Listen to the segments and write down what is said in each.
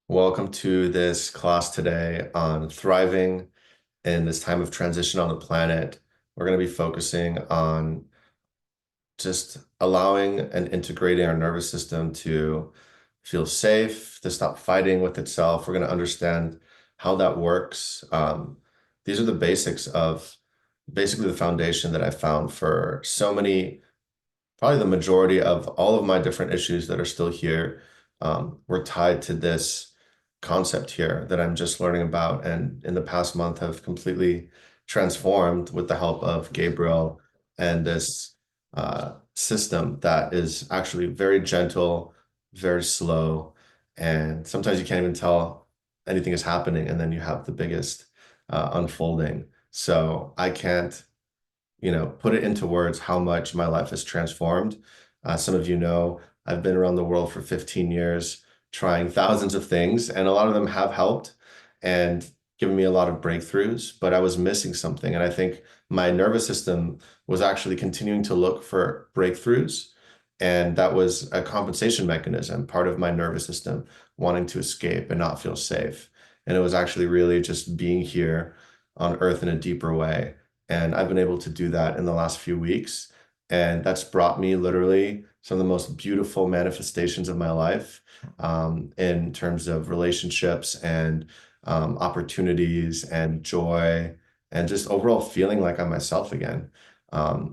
Welcome to this class today on thriving in this time of transition on the planet. We're going to be focusing on just allowing and integrating our nervous system to feel safe, to stop fighting with itself. We're going to understand how that works. These are the basics of basically the foundation that I found for so many, probably the majority of all of my different issues that are still here. Were tied to this concept here that I'm just learning about, and in the past month have completely transformed with the help of Gabriel and this system that is actually very gentle, very slow, and sometimes you can't even tell anything is happening, and then you have the biggest unfolding. So I can't, put it into words how much my life has transformed. Some of you know I've been around the world for 15 years, trying thousands of things, and a lot of them have helped and given me a lot of breakthroughs, but I was missing something. And I think my nervous system was actually continuing to look for breakthroughs. And that was a compensation mechanism, part of my nervous system wanting to escape and not feel safe. And it was actually really just being here on Earth in a deeper way. And I've been able to do that in the last few weeks. And that's brought me literally some of the most beautiful manifestations of my life, in terms of relationships and opportunities and joy and just overall feeling like I'm myself again,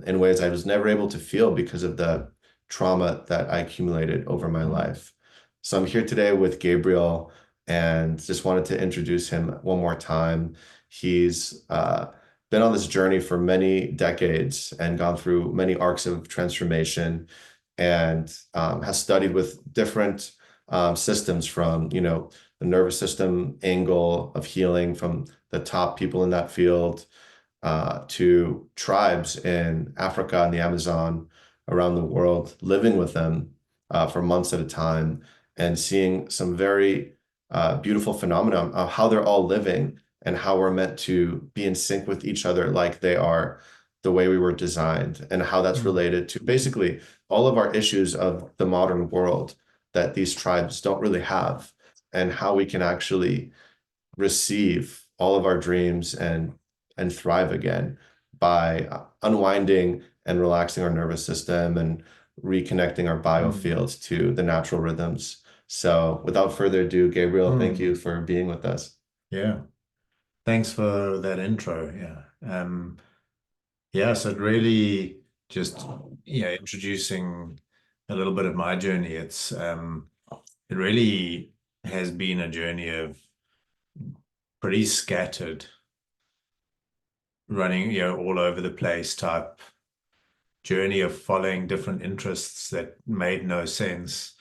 in ways I was never able to feel because of the trauma that I accumulated over my life. So I'm here today with Gabriel and just wanted to introduce him one more time. He's been on this journey for many decades and gone through many arcs of transformation and has studied with different systems from, the nervous system angle of healing from the top people in that field, to tribes in Africa and the Amazon around the world, living with them for months at a time and seeing some very beautiful phenomena of how they're all living and how we're meant to be in sync with each other like they are the way we were designed, and how that's related to basically all of our issues of the modern world that these tribes don't really have, and how we can actually receive all of our dreams and thrive again by unwinding and relaxing our nervous system and reconnecting our biofields to the natural rhythms. So without further ado, Gabriel, thank you for being with us. Yeah, thanks for that intro. So it really just introducing a little bit of my journey. It really has been a journey of pretty scattered, running all over the place type journey of following different interests that made no sense,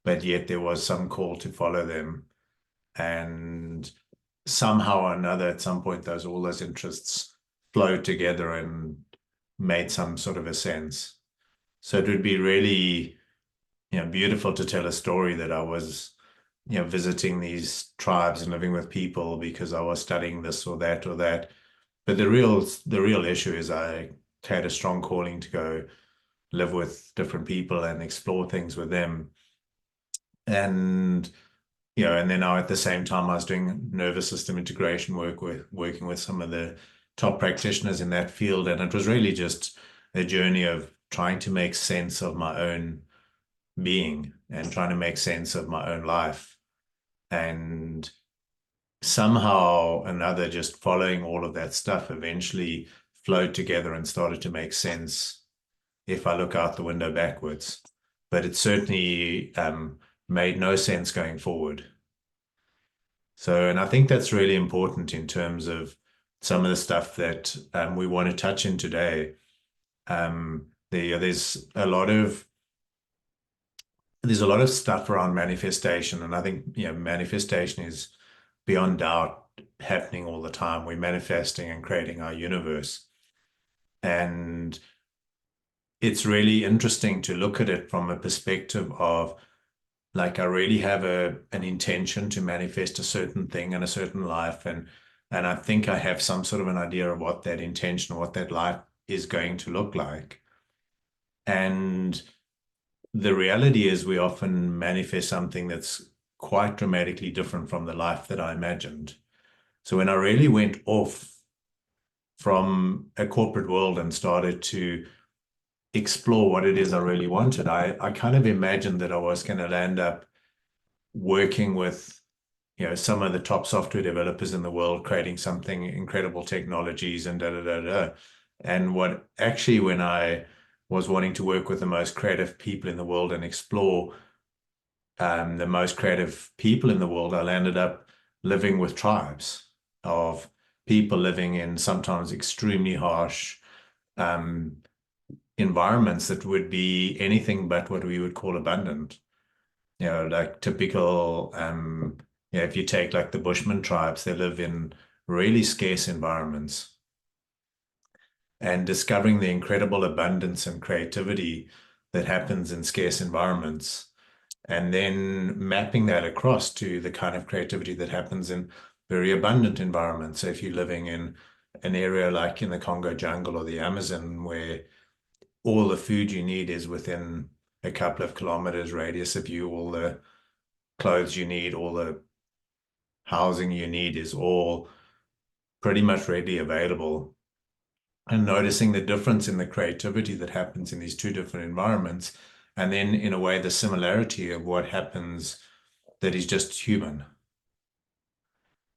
but yet there was some call to follow them, and somehow or another, at some point, all those interests flowed together and made some sort of a sense. So it would be really, beautiful to tell a story that I was, visiting these tribes and living with people because I was studying this or that or that. But the real issue is I had a strong calling to go live with different people and explore things with them. And and then now at the same time, I was doing nervous system integration working with some of the top practitioners in that field. And it was really just a journey of trying to make sense of my own being and trying to make sense of my own life. And somehow or another, just following all of that stuff eventually flowed together and started to make sense if I look out the window backwards. But it certainly made no sense going forward. So, and I think that's really important in terms of some of the stuff that we want to touch in today. There's a lot of stuff around manifestation, and I think manifestation is beyond doubt happening all the time. We're manifesting and creating our universe, and it's really interesting to look at it from a perspective of, like, I really have an intention to manifest a certain thing in a certain life, and I think I have some sort of an idea of what that intention, what that life is going to look like. And the reality is we often manifest something that's quite dramatically different from the life that I imagined. So when I really went off from a corporate world and started to explore what it is I really wanted, I kind of imagined that I was going to land up working with, some of the top software developers in the world, creating something incredible technologies and da da da da. And what actually, when I was wanting to work with the most creative people in the world and explore the most creative people in the world, I landed up living with tribes of people living in sometimes extremely harsh um, environments that would be anything but what we would call abundant. Like typical, if you take like the Bushman tribes, they live in really scarce environments, and discovering the incredible abundance and creativity that happens in scarce environments, and then mapping that across to the kind of creativity that happens in very abundant environments. So if you're living in an area like in the Congo jungle or the Amazon, where all the food you need is within a couple of kilometers radius of you, all the clothes you need, all the housing you need is all pretty much readily available. And noticing the difference in the creativity that happens in these two different environments, and then in a way the similarity of what happens that is just human,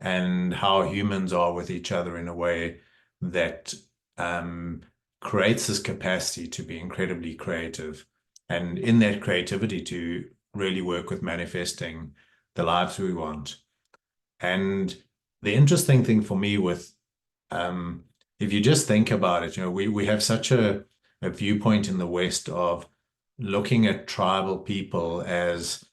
and how humans are with each other in a way that um, creates this capacity to be incredibly creative, and in that creativity to really work with manifesting the lives we want. And the interesting thing for me with, if you just think about it, we have such a viewpoint in the West of looking at tribal people as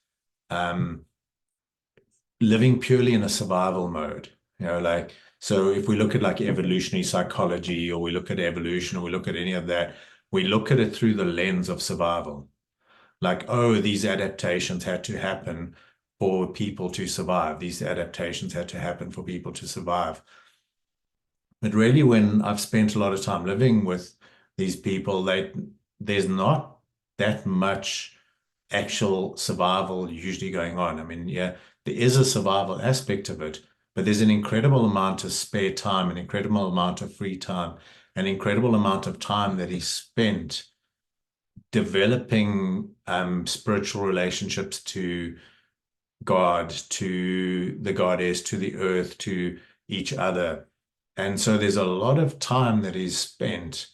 living purely in a survival mode. Like, so if we look at like evolutionary psychology, or we look at evolution, or we look at any of that, we look at it through the lens of survival. Like, oh, these adaptations had to happen for people to survive. These adaptations had to happen for people to survive. But really, when I've spent a lot of time living with these people, there's not that much actual survival usually going on. I mean, yeah, there is a survival aspect of it, but there's an incredible amount of spare time, an incredible amount of free time, an incredible amount of time that is spent developing spiritual relationships to God, to the goddess, to the earth, to each other. And so there's a lot of time that is spent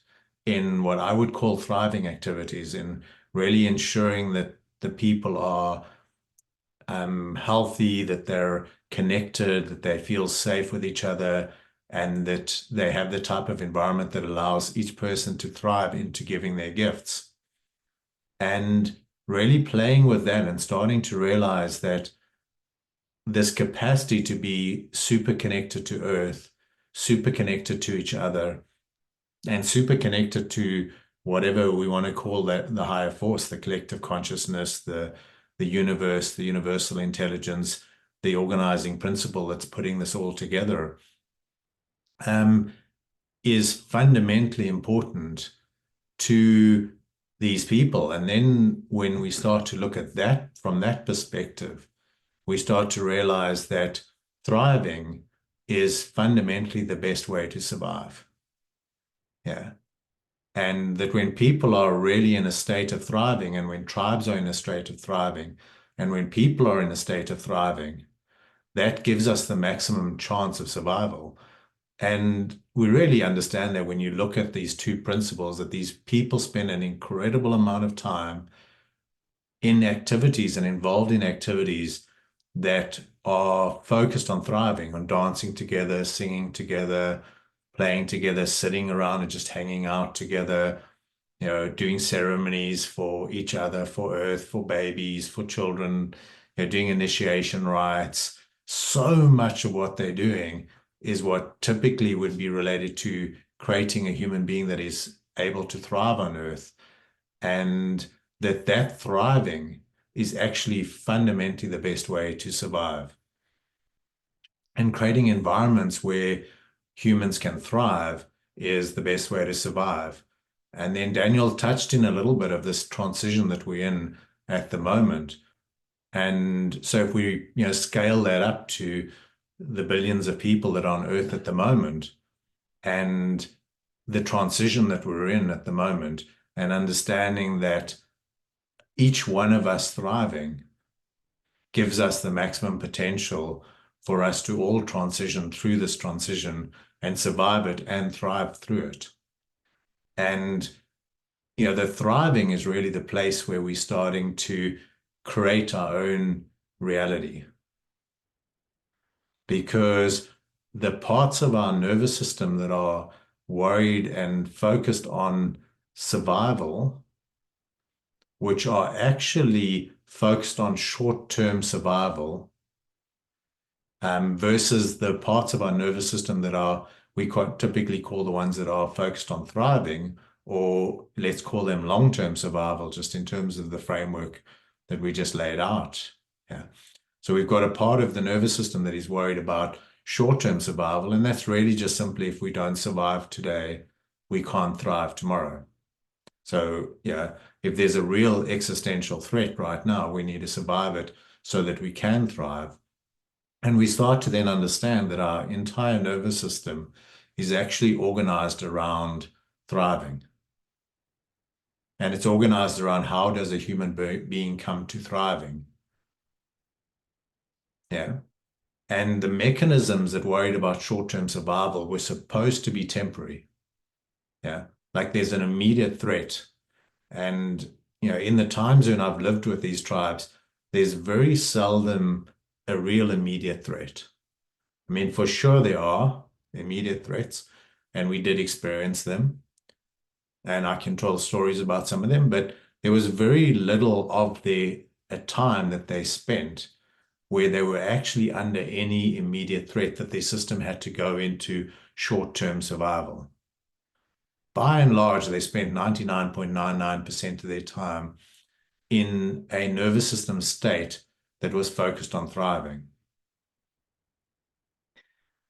in what I would call thriving activities, in really ensuring that the people are healthy, that they're connected, that they feel safe with each other, and that they have the type of environment that allows each person to thrive into giving their gifts. And really playing with that and starting to realize that this capacity to be super connected to earth, super connected to each other, and super connected to whatever we want to call that, the higher force, the collective consciousness, the universe, the universal intelligence, the organizing principle that's putting this all together, is fundamentally important to these people. And then when we start to look at that from that perspective, we start to realize that thriving is fundamentally the best way to survive. Yeah. And that when people are really in a state of thriving, and when tribes are in a state of thriving, and when people are in a state of thriving, that gives us the maximum chance of survival. And we really understand that when you look at these two principles, that these people spend an incredible amount of time in activities and involved in activities that are focused on thriving, on dancing together, singing together, playing together, sitting around and just hanging out together, doing ceremonies for each other, for earth, for babies, for children, doing initiation rites. So much of what they're doing is what typically would be related to creating a human being that is able to thrive on earth. And that thriving is actually fundamentally the best way to survive. And creating environments where humans can thrive is the best way to survive. And then Daniel touched in a little bit of this transition that we're in at the moment. And so if we, scale that up to the billions of people that are on Earth at the moment, and the transition that we're in at the moment, and understanding that each one of us thriving gives us the maximum potential for us to all transition through this transition and survive it and thrive through it. And, the thriving is really the place where we're starting to create our own reality. Because the parts of our nervous system that are worried and focused on survival, which are actually focused on short-term survival, versus the parts of our nervous system that are, we quite typically call the ones that are focused on thriving, or let's call them long-term survival, just in terms of the framework that we just laid out. Yeah. So we've got a part of the nervous system that is worried about short-term survival, and that's really just simply, if we don't survive today, we can't thrive tomorrow. So yeah, if there's a real existential threat right now, we need to survive it so that we can thrive. And we start to then understand that our entire nervous system is actually organized around thriving. And it's organized around, how does a human being come to thriving? Yeah. And the mechanisms that worried about short-term survival were supposed to be temporary. Yeah. Like there's an immediate threat. And, in the time zone I've lived with these tribes, there's very seldom a real immediate threat. I mean, for sure there are immediate threats, and we did experience them. And I can tell stories about some of them, but there was very little of a time that they spent where they were actually under any immediate threat that their system had to go into short-term survival. By and large, they spent 99.99% of their time in a nervous system state that was focused on thriving.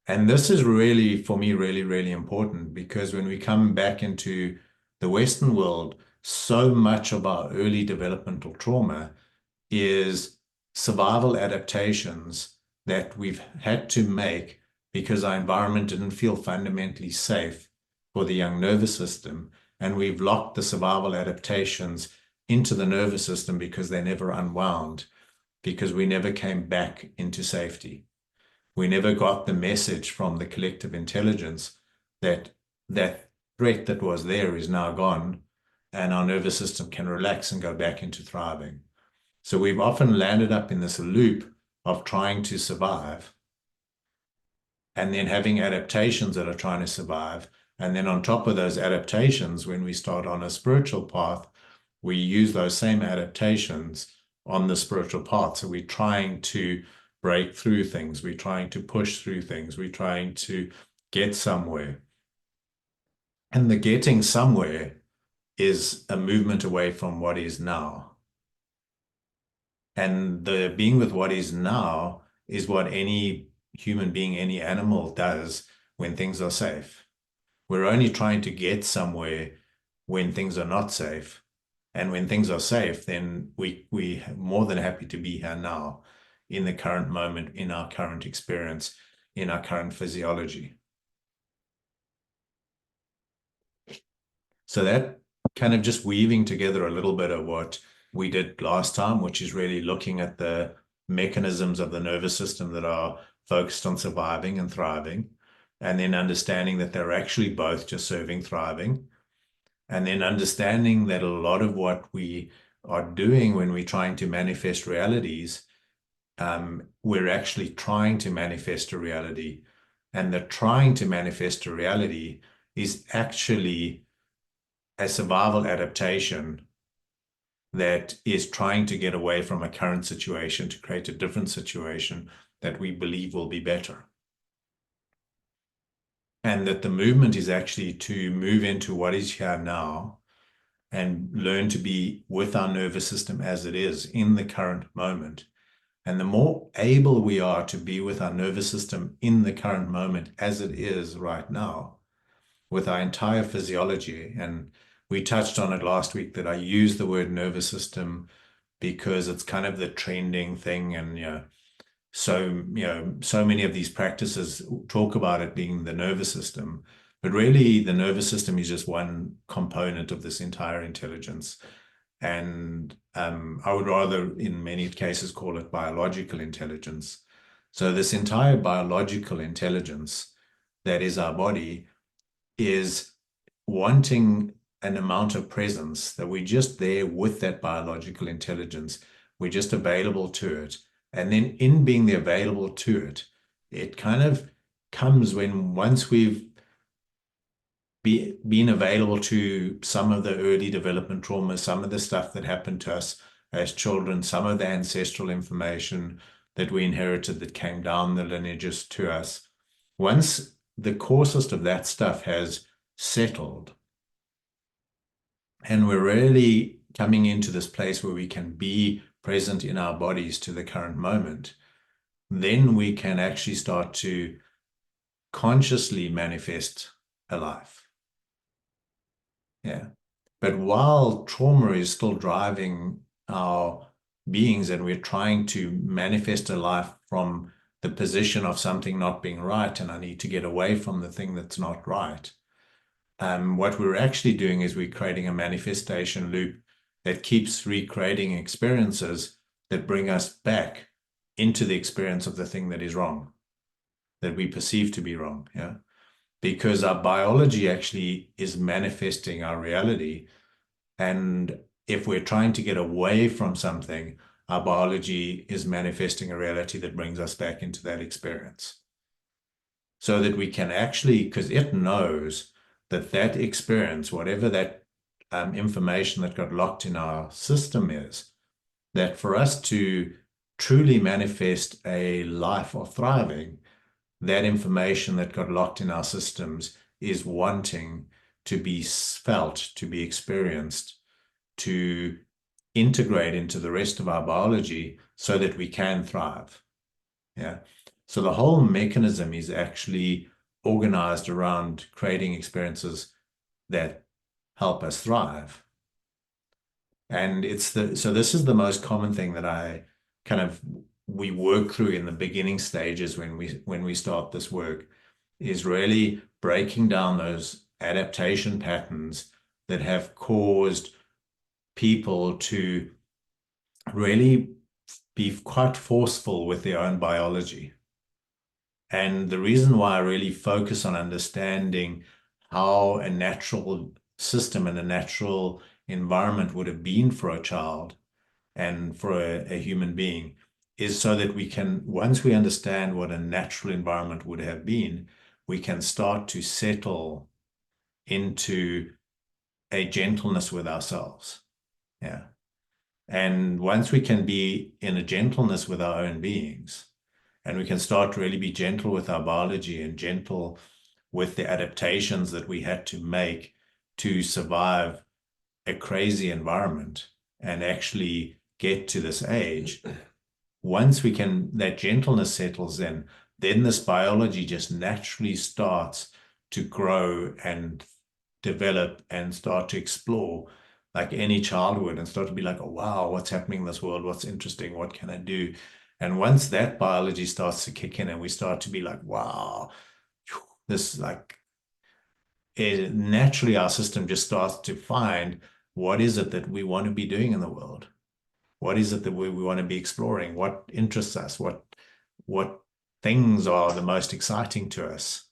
And this is really, for me, really, really important, because when we come back into the Western world, so much of our early developmental trauma is survival adaptations that we've had to make because our environment didn't feel fundamentally safe for the young nervous system. And we've locked the survival adaptations into the nervous system because they never unwound, because we never came back into safety. We never got the message from the collective intelligence that that threat that was there is now gone, and our nervous system can relax and go back into thriving. So we've often landed up in this loop of trying to survive, and then having adaptations that are trying to survive. And then on top of those adaptations, when we start on a spiritual path, we use those same adaptations on the spiritual path. So we're trying to break through things. We're trying to push through things. We're trying to get somewhere. And the getting somewhere is a movement away from what is now. And the being with what is now is what any human being, any animal does when things are safe. We're only trying to get somewhere when things are not safe. And when things are safe, then we're more than happy to be here now, in the current moment, in our current experience, in our current physiology. So that kind of just weaving together a little bit of what we did last time, which is really looking at the mechanisms of the nervous system that are focused on surviving and thriving, and then understanding that they're actually both just serving thriving, and then understanding that a lot of what we are doing when we're trying to manifest realities, we're actually trying to manifest a reality, and the trying to manifest a reality is actually a survival adaptation that is trying to get away from a current situation to create a different situation that we believe will be better. And that the movement is actually to move into what is here now and learn to be with our nervous system as it is in the current moment. And the more able we are to be with our nervous system in the current moment as it is right now, with our entire physiology. And we touched on it last week that I use the word nervous system because it's kind of the trending thing. And, so many of these practices talk about it being the nervous system, but really the nervous system is just one component of this entire intelligence. And I would rather, in many cases, call it biological intelligence. So this entire biological intelligence that is our body is wanting an amount of presence that we're just there with that biological intelligence. We're just available to it. And then in being the available to it, it kind of comes when once we've been available to some of the early development trauma, some of the stuff that happened to us as children, some of the ancestral information that we inherited that came down the lineages to us. Once the coarsest of that stuff has settled, and we're really coming into this place where we can be present in our bodies to the current moment, then we can actually start to consciously manifest a life. Yeah. But while trauma is still driving our beings and we're trying to manifest a life from the position of something not being right, and I need to get away from the thing that's not right, what we're actually doing is we're creating a manifestation loop that keeps recreating experiences that bring us back into the experience of the thing that is wrong, that we perceive to be wrong. Yeah. Because our biology actually is manifesting our reality. And if we're trying to get away from something, our biology is manifesting a reality that brings us back into that experience. So that we can actually, because it knows that that experience, whatever that information that got locked in our system is, that for us to truly manifest a life of thriving, that information that got locked in our systems is wanting to be felt, to be experienced, to integrate into the rest of our biology so that we can thrive. Yeah. So the whole mechanism is actually organized around creating experiences that help us thrive. And so this is the most common thing that we work through in the beginning stages when we start this work, is really breaking down those adaptation patterns that have caused people to really be quite forceful with their own biology. And the reason why I really focus on understanding how a natural system and a natural environment would have been for a child and for a human being is so that we can, once we understand what a natural environment would have been, we can start to settle into a gentleness with ourselves. Yeah. And once we can be in a gentleness with our own beings, and we can start to really be gentle with our biology and gentle with the adaptations that we had to make to survive a crazy environment and actually get to this age, once that gentleness settles in, then this biology just naturally starts to grow and develop and start to explore like any child would, and start to be like, oh, wow, what's happening in this world? What's interesting? What can I do? And once that biology starts to kick in and we start to be like, wow, this naturally our system just starts to find what is it that we want to be doing in the world? What is it that we want to be exploring? What interests us? What things are the most exciting to us?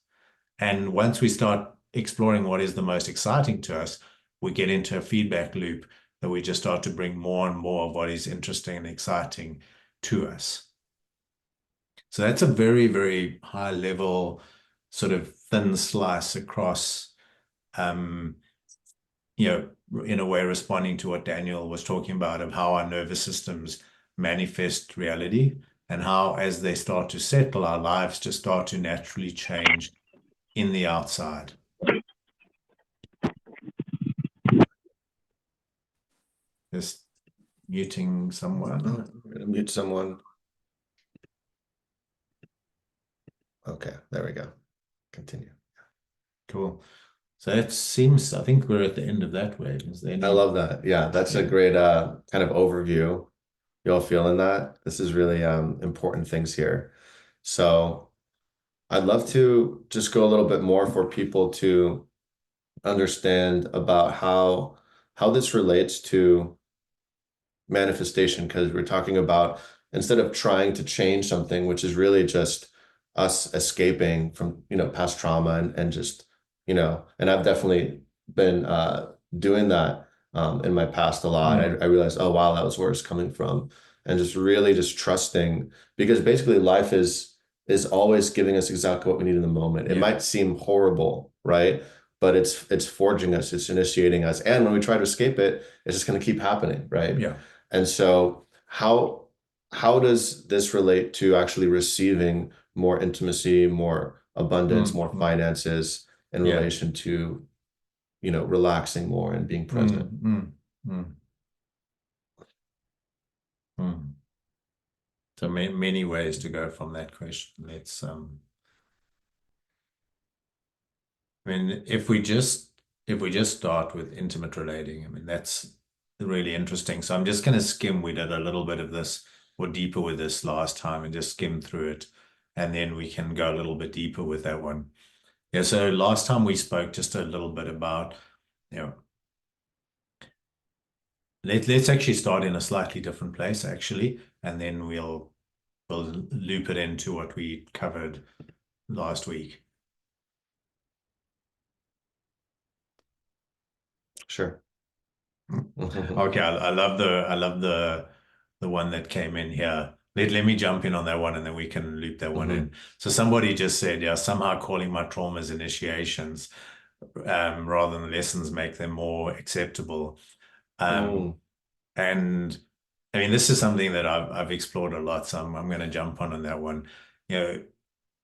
And once we start exploring what is the most exciting to us, we get into a feedback loop that we just start to bring more and more of what is interesting and exciting to us. So that's a very, very high level, sort of thin slice across, in a way responding to what Daniel was talking about, of how our nervous systems manifest reality, and how as they start to settle, our lives just start to naturally change in the outside. Just muting someone. I'm going to mute someone. Okay, there we go. Continue. Cool. So it seems, I think we're at the end of that wave. Is there any? I love that. Yeah, that's a great kind of overview. You all feeling that? This is really important things here. So I'd love to just go a little bit more for people to understand about how this relates to manifestation, because we're talking about instead of trying to change something, which is really just us escaping from, past trauma and just, and I've definitely been doing that in my past a lot. I realized, oh wow, that was where it's coming from. And just really just trusting, because basically life is always giving us exactly what we need in the moment. It Yeah. might seem horrible, right? But it's forging us, it's initiating us. And when we try to escape it, it's just going to keep happening, right? Yeah. And so how does this relate to actually receiving more intimacy, more abundance, more Mm. finances in Yeah. relation to, relaxing more and being present? Mm. Mm. Mm. Mm. So many ways to go from that question. I mean, if we just start with intimate relating, I mean, that's really interesting. So I'm just going to skim. We did a little bit of this or deeper with this last time and just skim through it. And then we can go a little bit deeper with that one. Yeah. So last time we spoke just a little bit about, you know, let's actually start in a slightly different place, actually, and then we'll loop it into what we covered last week. Sure. Okay, I love the one that came in here. Let me jump in on that one and then we can loop that one Hmm. in. So somebody just said, yeah, somehow calling my traumas initiations rather than lessons make them more acceptable. Um, Mm. and I mean, this is something that I've explored a lot, so I'm going to jump on that one. You know,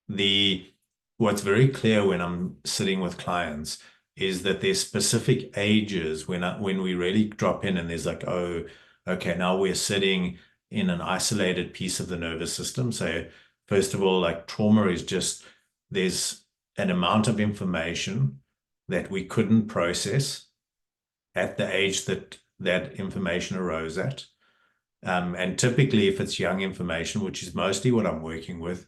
the what's very clear when I'm sitting with clients is that there's specific ages when we really drop in and there's like, oh, okay, now we're sitting in an isolated piece of the nervous system. So first of all, like trauma is just there's an amount of information that we couldn't process at the age that that information arose at. And typically, if it's young information, which is mostly what I'm working with,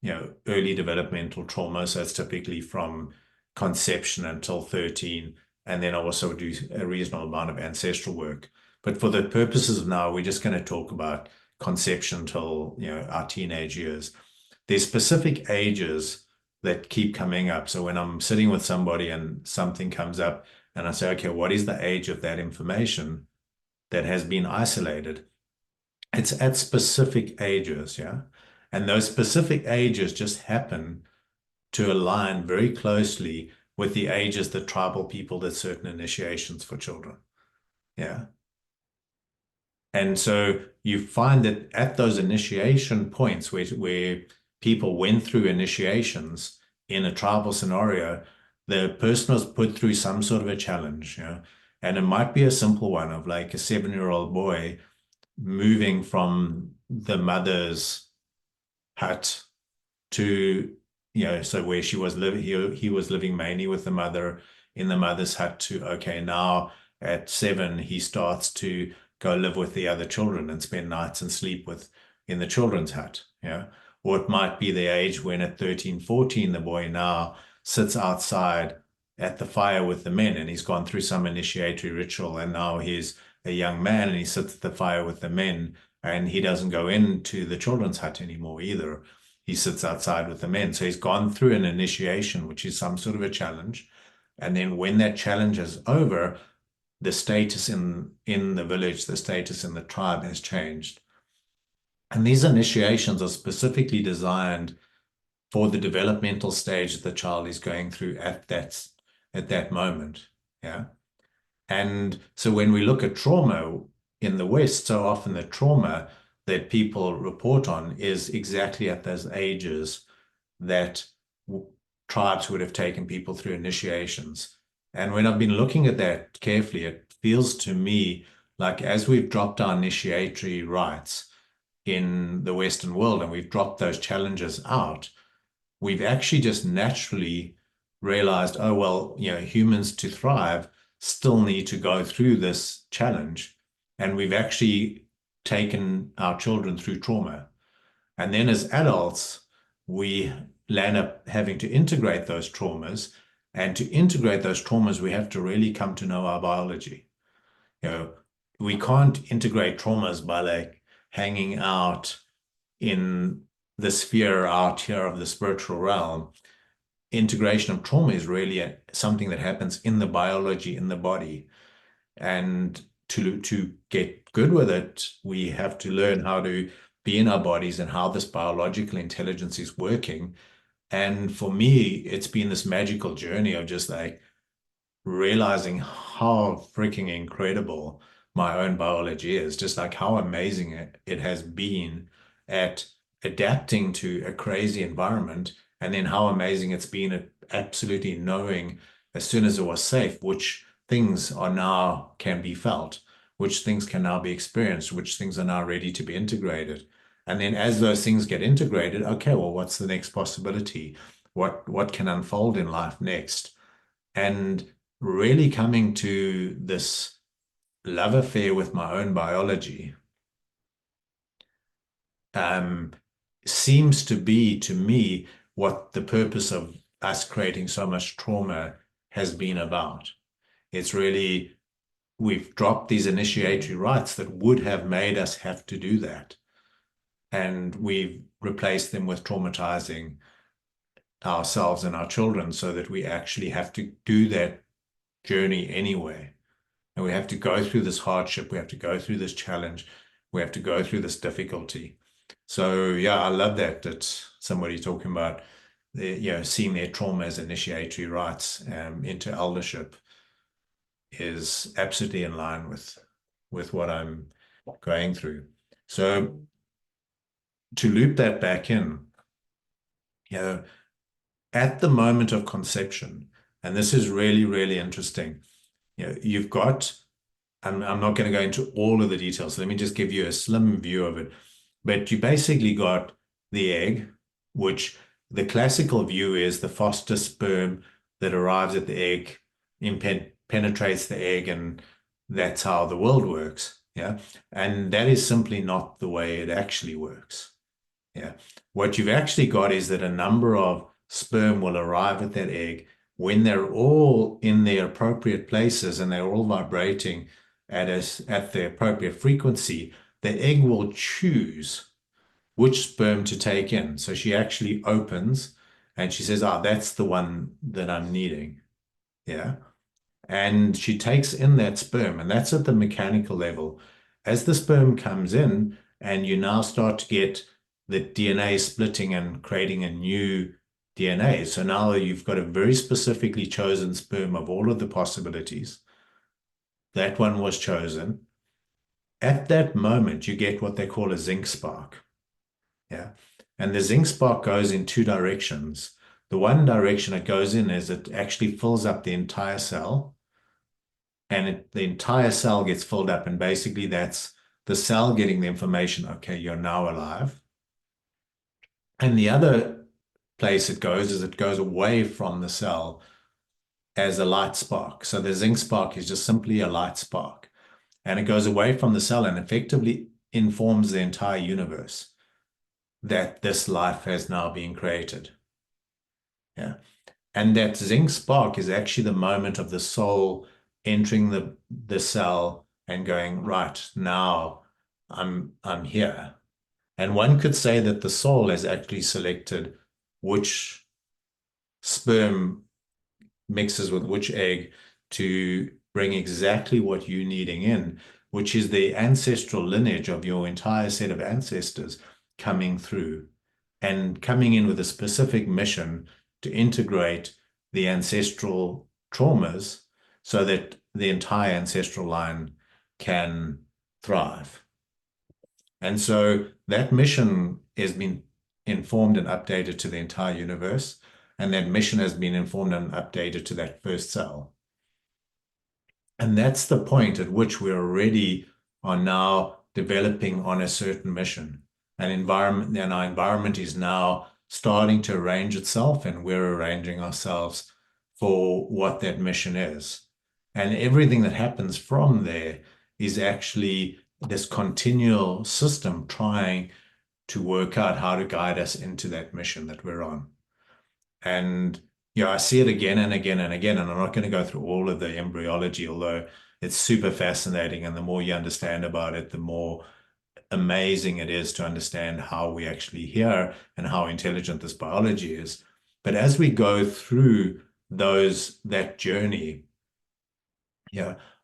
early developmental trauma. So it's typically from conception until 13. And then I also do a reasonable amount of ancestral work. But for the purposes of now, we're just going to talk about conception till, our teenage years. There's specific ages that keep coming up. So when I'm sitting with somebody and something comes up and I say, okay, what is the age of that information that has been isolated? It's at specific ages, yeah. And those specific ages just happen to align very closely with the ages that tribal people did certain initiations for children. Yeah. And so you find that at those initiation points where people went through initiations in a tribal scenario, the person was put through some sort of a challenge, yeah. And it might be a simple one of like a 7-year-old boy moving from the mother's hut to, so where she was living, he was living mainly with the mother in the mother's hut to, okay, now at 7, he starts to go live with the other children and spend nights and sleep with in the children's hut. Yeah. Or it might be the age when at 13, 14, the boy now sits outside at the fire with the men and he's gone through some initiatory ritual and now he's a young man and he sits at the fire with the men and he doesn't go into the children's hut anymore either. He sits outside with the men. So he's gone through an initiation, which is some sort of a challenge. And then when that challenge is over, the status in the village, the status in the tribe has changed. And these initiations are specifically designed for the developmental stage that the child is going through at that moment. Yeah. And so when we look at trauma in the West, so often the trauma that people report on is exactly at those ages that tribes would have taken people through initiations. And when I've been looking at that carefully, it feels to me like as we've dropped our initiatory rites in the Western world and we've dropped those challenges out, we've actually just naturally realized, oh, well, humans to thrive still need to go through this challenge. And we've actually taken our children through trauma. And then as adults, we land up having to integrate those traumas. And to integrate those traumas, we have to really come to know our biology. You know, we can't integrate traumas by like hanging out in the sphere out here of the spiritual realm. Integration of trauma is really something that happens in the biology, in the body. And to get good with it, we have to learn how to be in our bodies and how this biological intelligence is working. And for me, it's been this magical journey of just like realizing how freaking incredible my own biology is, just like how amazing it has been at adapting to a crazy environment, and then how amazing it's been at absolutely knowing as soon as it was safe, which things are now can be felt, which things can now be experienced, which things are now ready to be integrated. And then as those things get integrated, okay, well, what's the next possibility? What can unfold in life next? And really coming to this love affair with my own biology seems to be, to me, what the purpose of us creating so much trauma has been about. It's really, we've dropped these initiatory rites that would have made us have to do that. And we've replaced them with traumatizing ourselves and our children so that we actually have to do that journey anyway. And we have to go through this hardship. We have to go through this challenge. We have to go through this difficulty. So yeah, I love that somebody talking about seeing their trauma as initiatory rites into eldership is absolutely in line with what I'm going through. So to loop that back in, at the moment of conception, and this is really, really interesting, you've got, I'm not going to go into all of the details. So let me just give you a slim view of it. But you basically got the egg, which the classical view is the foster sperm that arrives at the egg, penetrates the egg, and that's how the world works. Yeah. And that is simply not the way it actually works. Yeah. What you've actually got is that a number of sperm will arrive at that egg when they're all in their appropriate places and they're all vibrating at the appropriate frequency. The egg will choose which sperm to take in. So she actually opens and she says, that's the one that I'm needing. Yeah. And she takes in that sperm, and that's at the mechanical level. As the sperm comes in, and you now start to get the DNA splitting and creating a new DNA. So now you've got a very specifically chosen sperm of all of the possibilities. That one was chosen. At that moment, you get what they call a zinc spark. Yeah. And the zinc spark goes in two directions. The one direction it goes in is it actually fills up the entire cell, and the entire cell gets filled up. And basically that's the cell getting the information, okay, you're now alive. And the other place it goes is it goes away from the cell as a light spark. So the zinc spark is just simply a light spark. And it goes away from the cell and effectively informs the entire universe that this life has now been created. Yeah. And that zinc spark is actually the moment of the soul entering the cell and going, right, now I'm here. And one could say that the soul has actually selected which sperm mixes with which egg to bring exactly what you're needing in, which is the ancestral lineage of your entire set of ancestors coming through and coming in with a specific mission to integrate the ancestral traumas so that the entire ancestral line can thrive. And so that mission has been informed and updated to the entire universe, and that mission has been informed and updated to that first cell. And that's the point at which we already are now developing on a certain mission. An environment, and our environment is now starting to arrange itself, and we're arranging ourselves for what that mission is. And everything that happens from there is actually this continual system trying to work out how to guide us into that mission that we're on. And I see it again and again and again, and I'm not going to go through all of the embryology, although it's super fascinating. And the more you understand about it, the more amazing it is to understand how we actually hear and how intelligent this biology is. But as we go through that journey,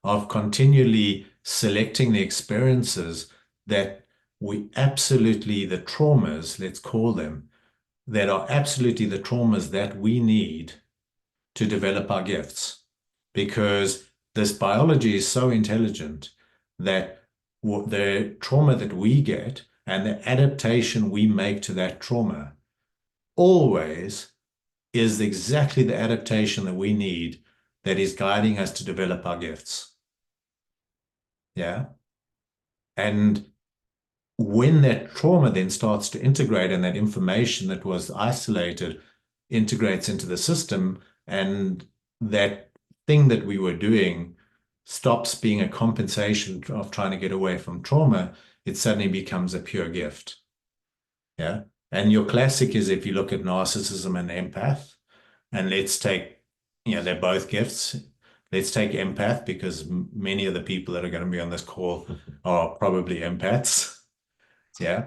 of continually selecting the experiences that the traumas, let's call them, that are absolutely the traumas that we need to develop our gifts. Because this biology is so intelligent that the trauma that we get and the adaptation we make to that trauma always is exactly the adaptation that we need that is guiding us to develop our gifts. Yeah. And when that trauma then starts to integrate and that information that was isolated integrates into the system, and that thing that we were doing stops being a compensation of trying to get away from trauma, it suddenly becomes a pure gift. Yeah. And your classic is if you look at narcissism and empath, and let's take, they're both gifts. Let's take empath because many of the people that are going to be on this call are probably empaths. Yeah.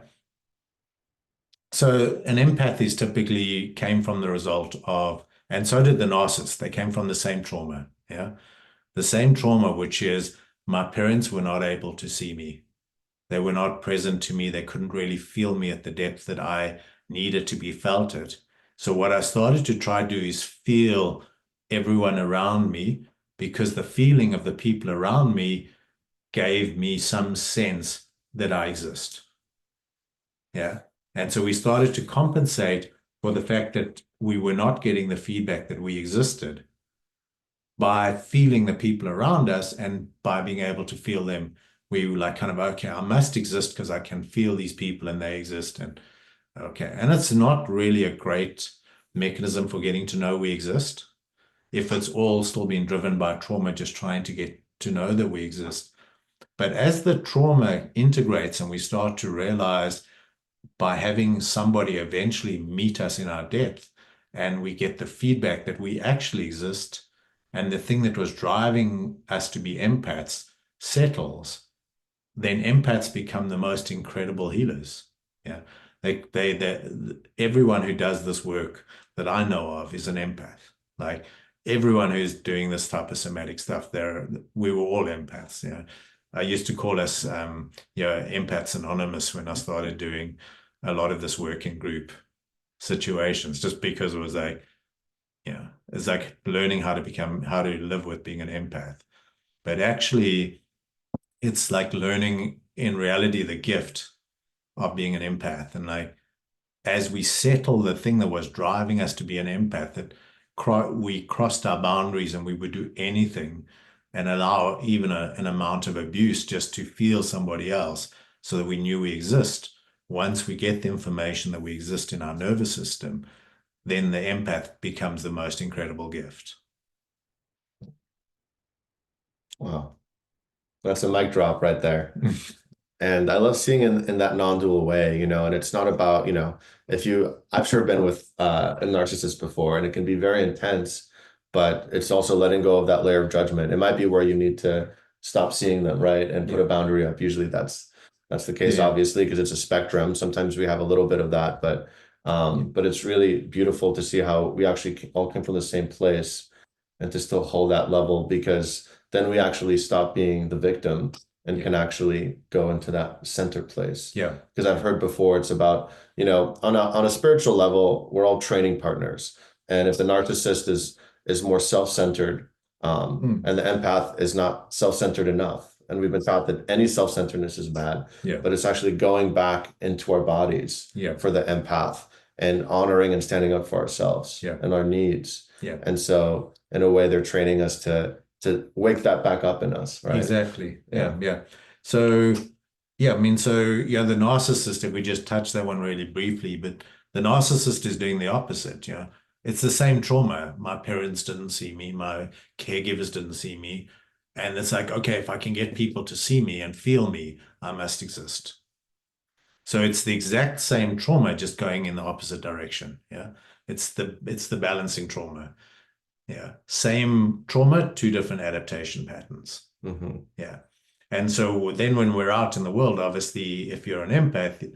So an empath is typically came from the result of, and so did the narcissist. They came from the same trauma. Yeah. The same trauma, which is my parents were not able to see me. They were not present to me. They couldn't really feel me at the depth that I needed to be felt at. So what I started to try to do is feel everyone around me, because the feeling of the people around me gave me some sense that I exist. Yeah. And so we started to compensate for the fact that we were not getting the feedback that we existed by feeling the people around us, and by being able to feel them. We were like kind of, okay, I must exist because I can feel these people and they exist. And okay. And it's not really a great mechanism for getting to know we exist if it's all still being driven by trauma, just trying to get to know that we exist. But as the trauma integrates and we start to realize, by having somebody eventually meet us in our depth, and we get the feedback that we actually exist, and the thing that was driving us to be empaths settles, then empaths become the most incredible healers. Yeah. Everyone who does this work that I know of is an empath. Like everyone who's doing this type of somatic stuff, we were all empaths. Yeah. I used to call us, Empaths Anonymous when I started doing a lot of this work in group situations, just because it was like, it's like learning how to live with being an empath. But actually, it's like learning in reality the gift of being an empath. And like, as we settle the thing that was driving us to be an empath, that we crossed our boundaries and we would do anything and allow even an amount of abuse just to feel somebody else, so that we knew we exist. Once we get the information that we exist in our nervous system, then the empath becomes the most incredible gift. Wow. That's a mic drop right there. And I love seeing in that non-dual way, and it's not about, I've sure been with a narcissist before, and it can be very intense, but it's also letting go of that layer of judgment. It might be where you need to stop seeing them, right? And put a boundary up. Usually that's the case, obviously, because it's a spectrum. Sometimes we have a little bit of that, but it's really beautiful to see how we actually all come from the same place, and to still hold that level, because then we actually stop being the victim and can actually go into that center place. Yeah. Because I've heard before, it's about, on a spiritual level, we're all training partners. And if the narcissist is more self-centered, and the empath is not self-centered enough, and we've been taught that any self-centeredness is bad, but it's actually going back into our bodies for the empath, and honoring and standing up for ourselves and our needs. And so in a way, they're training us to wake that back up in us, right? Exactly. Yeah. So, the narcissist, if we just touch that one really briefly, but the narcissist is doing the opposite. It's the same trauma. My parents didn't see me, my caregivers didn't see me. And it's like, okay, if I can get people to see me and feel me, I must exist. So it's the exact same trauma, just going in the opposite direction. Yeah. It's the balancing trauma. Yeah. Same trauma, two different adaptation patterns. Hmm. Yeah. And so then when we're out in the world, obviously, if you're an empath,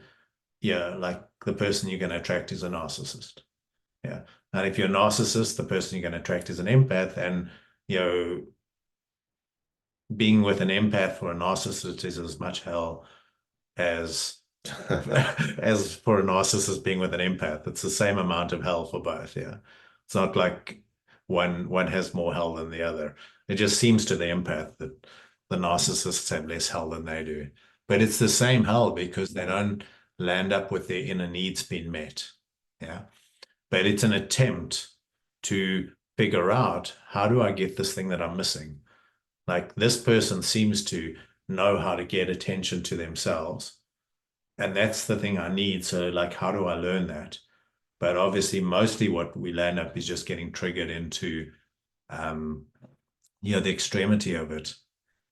yeah, like the person you're going to attract is a narcissist. Yeah. And if you're a narcissist, the person you're going to attract is an empath. And, you know, being with an empath or a narcissist is as much hell as as for a narcissist being with an empath. It's the same amount of hell for both. Yeah. It's not like one has more hell than the other. It just seems to the empath that the narcissists have less hell than they do. But it's the same hell because they don't land up with their inner needs being met. Yeah. But it's an attempt to figure out, how do I get this thing that I'm missing? Like, this person seems to know how to get attention to themselves. And that's the thing I need. So, like, how do I learn that? But obviously, mostly what we land up is just getting triggered into, um, the extremity of it.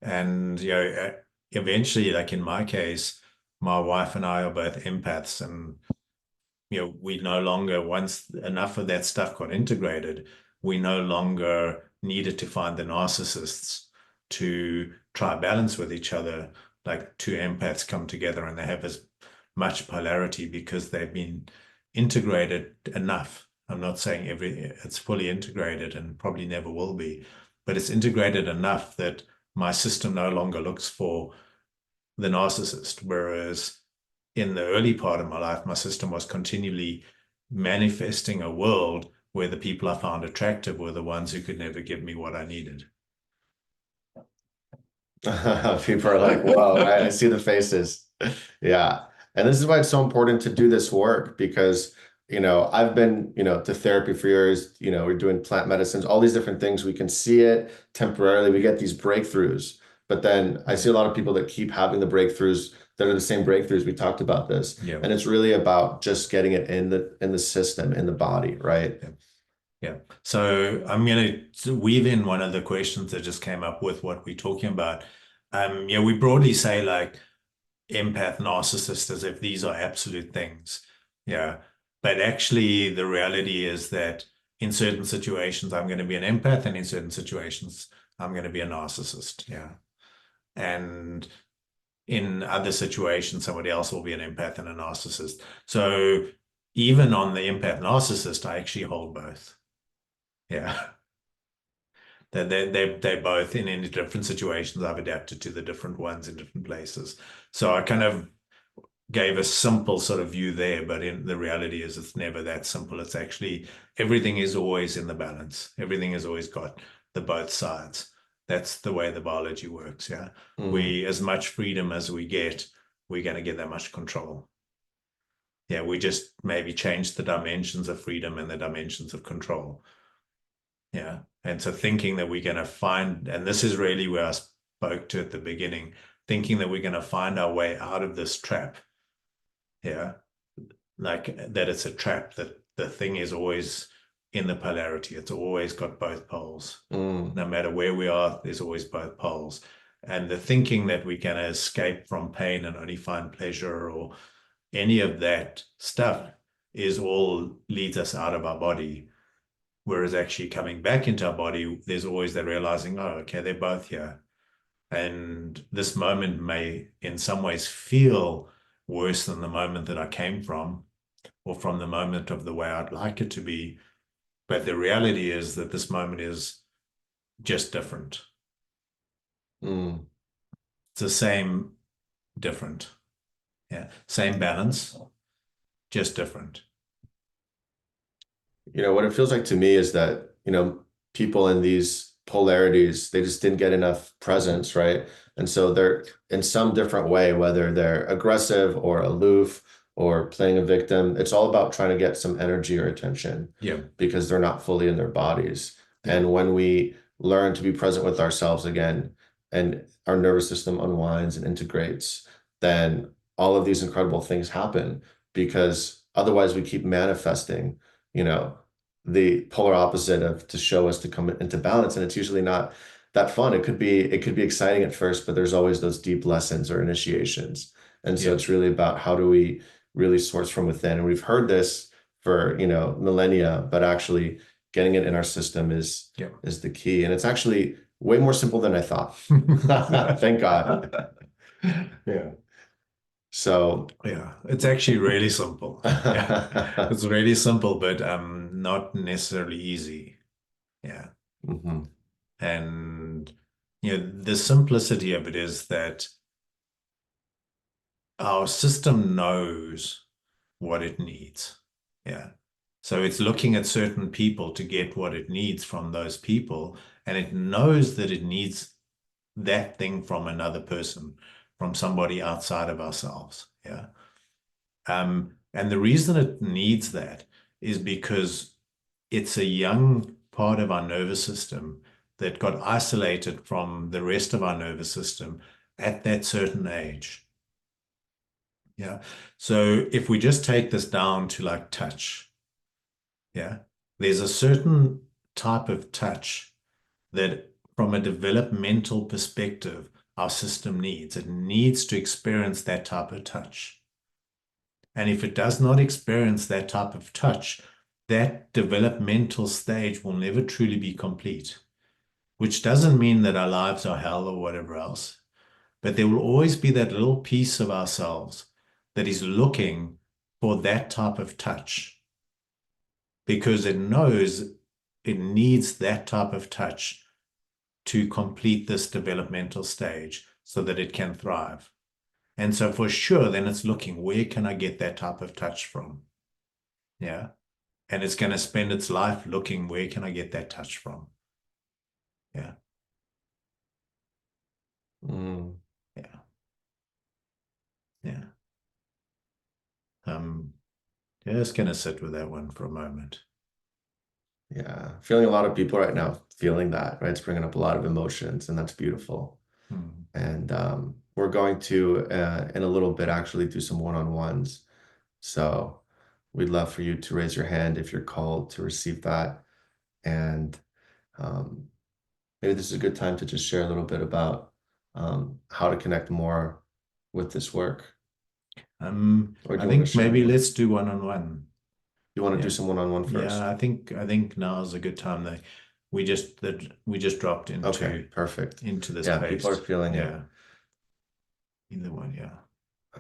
And, eventually, like in my case, my wife and I are both empaths, and we no longer, once enough of that stuff got integrated, we no longer needed to find the narcissists to try balance with each other. Like, two empaths come together and they have as much polarity because they've been integrated enough. I'm not saying it's fully integrated and probably never will be, but it's integrated enough that my system no longer looks for the narcissist. Whereas in the early part of my life, my system was continually manifesting a world where the people I found attractive were the ones who could never give me what I needed. People are like, whoa, right? I see the faces. Yeah. And this is why it's so important to do this work because, I've been, to therapy for years, we're doing plant medicines, all these different things. We can see it temporarily. We get these breakthroughs, but then I see a lot of people that keep having the breakthroughs that are the same breakthroughs. We talked about this, Yeah. and it's really about just getting it in the system, in the body, right? Yeah. Yeah. So I'm going to weave in one of the questions that just came up with what we're talking about. We broadly say like empath, narcissist, as if these are absolute things. Yeah. But actually, the reality is that in certain situations, I'm going to be an empath, and in certain situations, I'm going to be a narcissist. Yeah. And in other situations, somebody else will be an empath and a narcissist. So even on the empath narcissist, I actually hold both. Yeah. They're both in different situations. I've adapted to the different ones in different places. So I kind of gave a simple sort of view there, but in the reality is it's never that simple. It's actually, everything is always in the balance. Everything has always got the both sides. That's the way the biology works. Yeah. Mm. As much freedom as we get, we're going to get that much control. Yeah. We just maybe change the dimensions of freedom and the dimensions of control. Yeah. And so thinking that we're going to find, and this is really where I spoke to at the beginning, thinking that we're going to find our way out of this trap. Yeah. Like that it's a trap, that the thing is always in the polarity. It's always got both poles. Mm. No matter where we are, there's always both poles. And the thinking that we can escape from pain and only find pleasure or any of that stuff is all leads us out of our body. Whereas actually coming back into our body, there's always that realizing, oh, okay, they're both here. And this moment may in some ways feel worse than the moment that I came from, or from the moment of the way I'd like it to be. But the reality is that this moment is just different. Mm. It's the same, different. Yeah. Same balance, just different. What it feels like to me is that, people in these polarities, they just didn't get enough presence, right? And so they're in some different way, whether they're aggressive or aloof or playing a victim, it's all about trying to get some energy or attention Yeah. because they're not fully in their bodies. Yeah. And when we learn to be present with ourselves again and our nervous system unwinds and integrates, then all of these incredible things happen because otherwise we keep manifesting, you know, the polar opposite of to show us to come into balance. And it's usually not that fun. It could be exciting at first, but there's always those deep lessons or initiations. And so Yeah. it's really about how do we really source from within. And we've heard this for, millennia, but actually getting it in our system is Yeah. is the key. And it's actually way more simple than I thought. Thank God. Yeah. So Yeah, it's actually really simple. Yeah, it's really simple, but not necessarily easy. Yeah. mhm. And the simplicity of it is that our system knows what it needs. Yeah. So it's looking at certain people to get what it needs from those people, and it knows that it needs that thing from another person, from somebody outside of ourselves. Yeah. And the reason it needs that is because it's a young part of our nervous system that got isolated from the rest of our nervous system at that certain age. Yeah. So if we just take this down to like touch, yeah, there's a certain type of touch that from a developmental perspective, our system needs. It needs to experience that type of touch. And if it does not experience that type of touch, that developmental stage will never truly be complete, which doesn't mean that our lives are hell or whatever else. But there will always be that little piece of ourselves that is looking for that type of touch because it knows it needs that type of touch to complete this developmental stage so that it can thrive. And so for sure, then it's looking, where can I get that type of touch from? Yeah. And it's going to spend its life looking, where can I get that touch from? Yeah. Mm, Yeah. Yeah. Um, just going to sit with that one for a moment. yeah. Feeling a lot of people right now feeling that, right? It's bringing up a lot of emotions, and that's beautiful. Hmm. And we're going to, in a little bit, actually do some one-on-ones. So we'd love for you to raise your hand if you're called to receive that. And um, maybe this is a good time to just share a little bit about how to connect more with this work. Or do I you want to think share maybe more? let's do one-on-one. You want to do Yeah. some one-on-one Yeah, first? I think now is a good time that we just dropped Okay, perfect. into this Yeah, people are pace. feeling it. Yeah. Either one, yeah.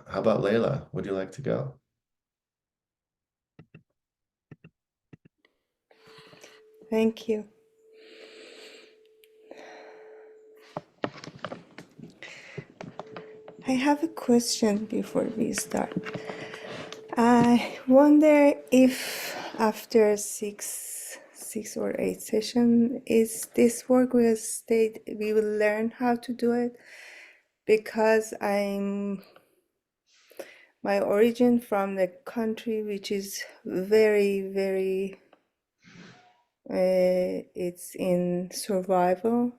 How about Layla? Would you like to go? Thank you. I have a question before we start. I wonder if after six or eight session, is this work will stay, we will learn how to do it because my origin from the country which is very, very, it's in survival.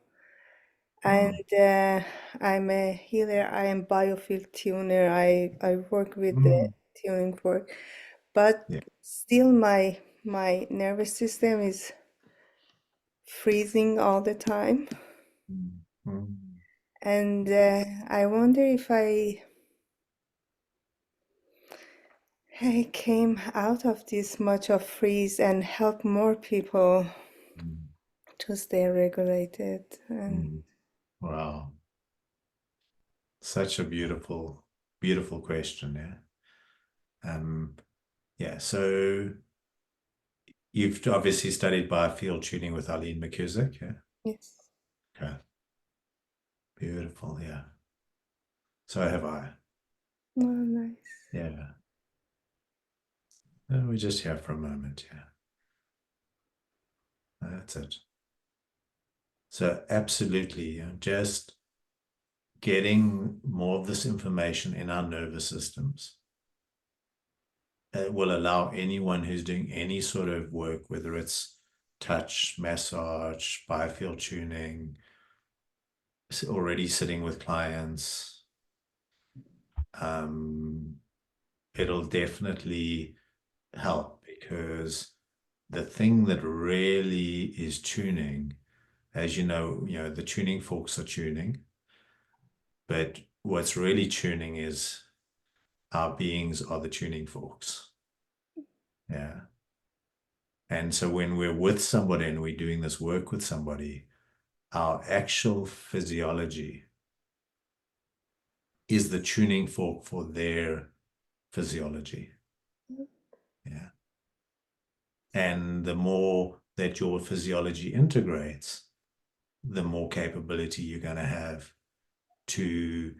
And Mm, I'm a healer. I am biofield tuner. I work with the mm, tuning fork, but yeah. still my nervous system is freezing all the time. Mm, mm, And I wonder if I came out of this much of freeze and help more people mm, to stay regulated. And mm. Wow. Such a beautiful, beautiful question, yeah. Yeah, so you've obviously studied biofield tuning with Arlene McKusick, yeah? yes, Okay. Beautiful, yeah. So have I. oh, nice. Yeah. We're just here for a moment, yeah. That's it. So absolutely, just getting more of this information in our nervous systems will allow anyone who's doing any sort of work, whether it's touch, massage, biofield tuning, already sitting with clients, um, it'll definitely help because the thing that really is tuning as you know, the tuning forks are tuning, but what's really tuning is our beings are the tuning forks. Yeah. And so when we're with somebody and we're doing this work with somebody, our actual physiology is the tuning fork for their physiology. Yeah. And the more that your physiology integrates, the more capability you're going to have to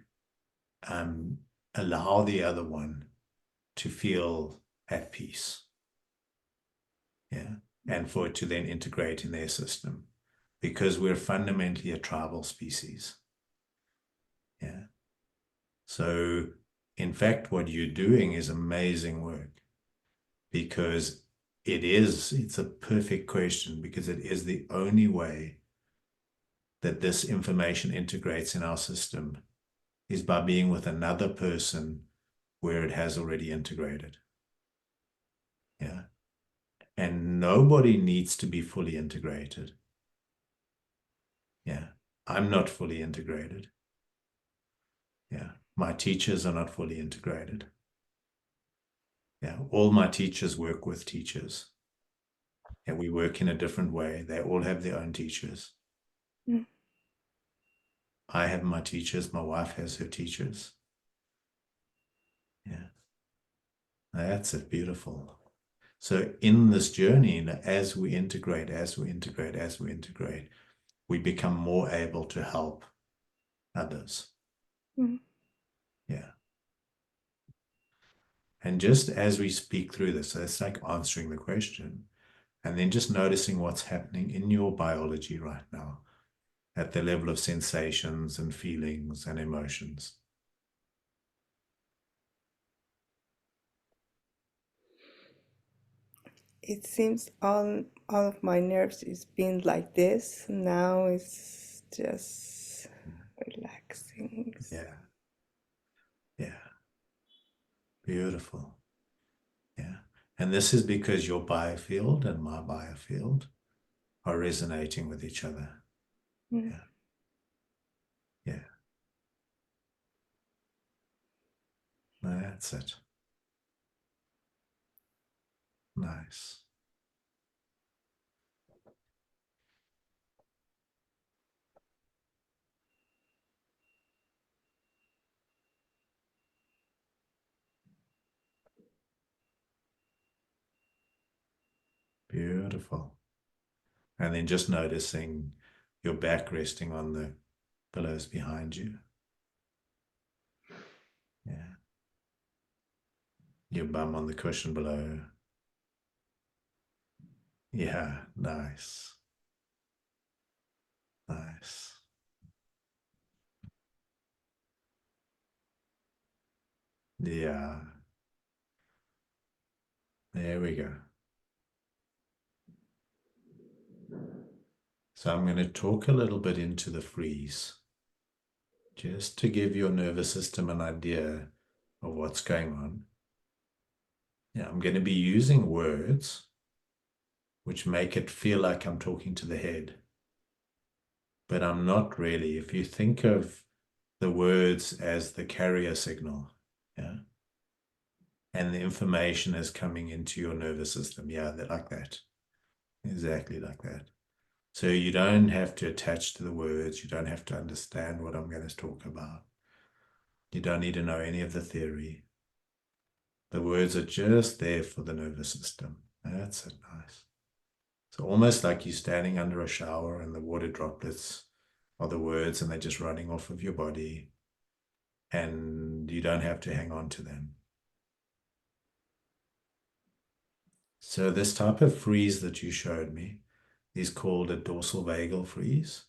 allow the other one to feel at peace. Yeah. And for it to then integrate in their system, because we're fundamentally a tribal species. Yeah. So, in fact, what you're doing is amazing work, because it's a perfect question, because it is the only way that this information integrates in our system is by being with another person where it has already integrated. Yeah. And nobody needs to be fully integrated. Yeah. I'm not fully integrated. Yeah. My teachers are not fully integrated. Yeah. All my teachers work with teachers. And we work in a different way. They all have their own teachers. Mm. I have my teachers. My wife has her teachers. Yeah. That's it. Beautiful. So in this journey, as we integrate, we become more able to help others. Mm. Yeah. And just as we speak through this, so it's like answering the question and then just noticing what's happening in your biology right now at the level of sensations and feelings and emotions. It seems all of my nerves is being like this. Now it's just relaxing. Yeah. Yeah. Beautiful. Yeah. And this is because your biofield and my biofield are resonating with each other. Mm. Yeah. Yeah. That's it. Nice. Beautiful. And then just noticing your back resting on the pillows behind you. Yeah. Your bum on the cushion below. Yeah, nice. Nice. Yeah. There we go. So I'm going to talk a little bit into the freeze, just to give your nervous system an idea of what's going on. Yeah, I'm going to be using words which make it feel like I'm talking to the head, but I'm not really. If you think of the words as the carrier signal, yeah, and the information is coming into your nervous system, yeah, they're like that, exactly like that. So you don't have to attach to the words. You don't have to understand what I'm going to talk about. You don't need to know any of the theory. The words are just there for the nervous system. That's it, nice. So almost like you're standing under a shower and the water droplets are the words and they're just running off of your body and you don't have to hang on to them. So this type of freeze that you showed me is called a dorsal vagal freeze,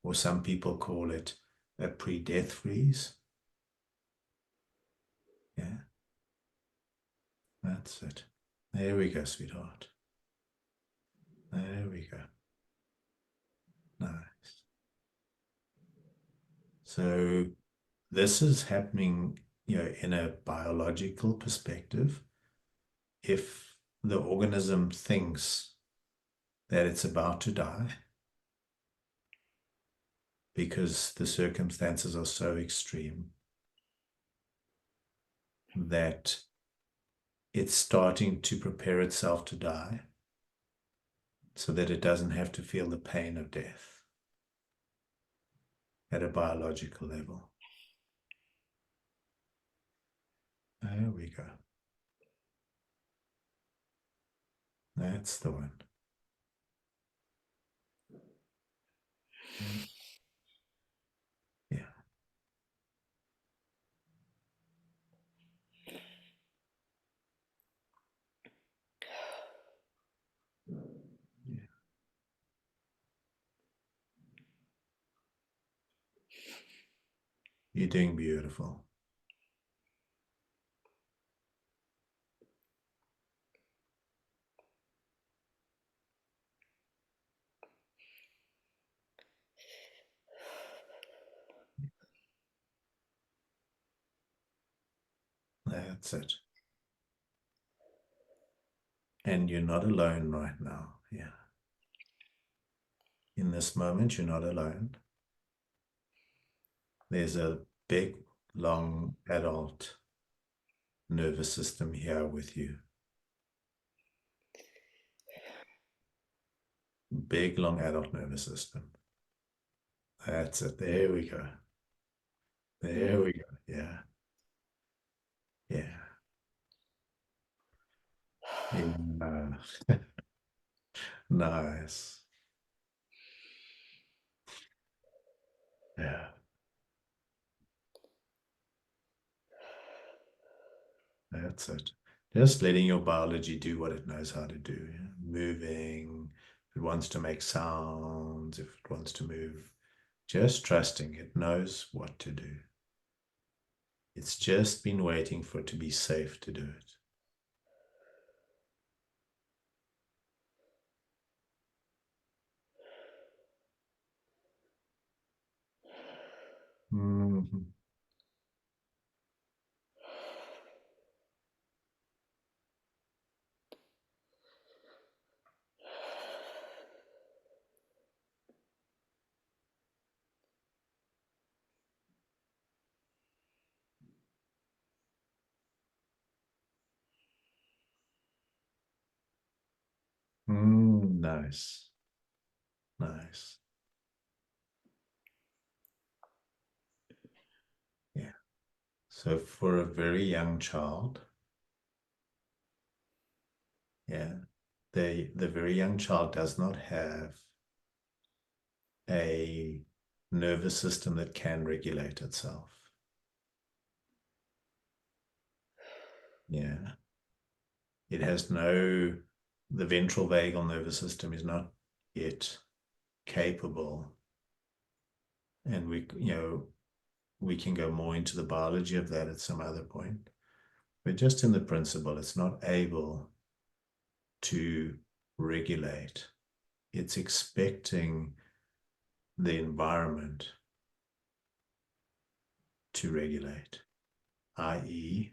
or some people call it a pre-death freeze. Yeah, that's it. There we go, sweetheart. There we go. Nice. So this is happening, in a biological perspective. If the organism thinks that it's about to die, because the circumstances are so extreme that it's starting to prepare itself to die so that it doesn't have to feel the pain of death at a biological level. There we go. That's the one. Yeah. Yeah. You're doing beautiful. That's it. And you're not alone right now. Yeah. In this moment, you're not alone. There's a big, long adult nervous system here with you. Big, long adult nervous system. That's it. There we go. There we go. Yeah. Yeah. Yeah. Nice. Yeah. That's it. Just letting your biology do what it knows how to do. Yeah? Moving. If it wants to make sounds, if it wants to move, just trusting it knows what to do. It's just been waiting for it to be safe to do it. Mhm. Nice. Nice. Yeah. So for a very young child, yeah, the very young child does not have a nervous system that can regulate itself. Yeah. It has no, the ventral vagal nervous system is not yet capable. And we can go more into the biology of that at some other point. But just in the principle, it's not able to regulate. It's expecting the environment to regulate, i.e.,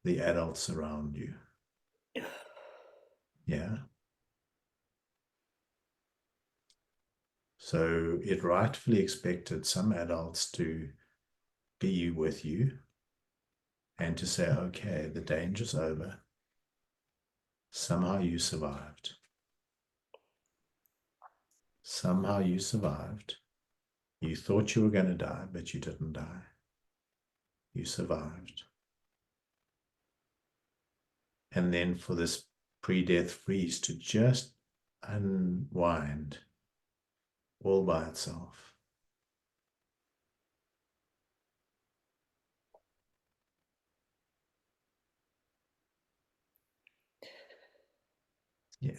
the adults around you. Yeah. So it rightfully expected some adults to be with you and to say, okay, the danger's over. Somehow you survived. Somehow you survived. You thought you were going to die, but you didn't die. You survived. And then for this pre-death freeze to just unwind all by itself. Yeah.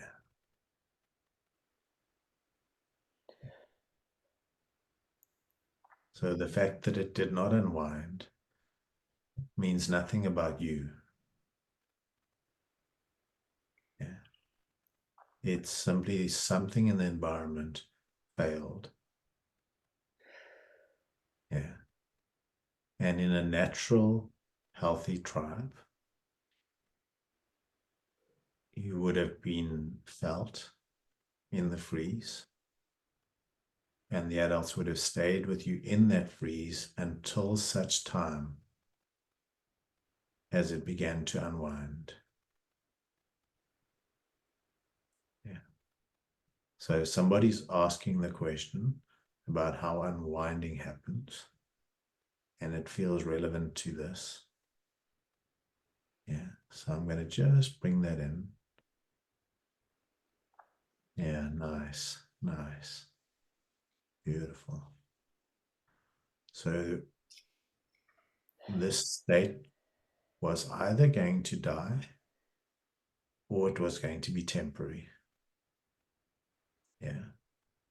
So the fact that it did not unwind means nothing about you. Yeah. It's simply something in the environment failed. Yeah. And in a natural, healthy tribe, you would have been felt in the freeze. And the adults would have stayed with you in that freeze until such time as it began to unwind. Yeah. So if somebody's asking the question about how unwinding happens, and it feels relevant to this, yeah, so I'm going to just bring that in. Yeah, nice, nice, beautiful. So this state was either going to die or it was going to be temporary. Yeah,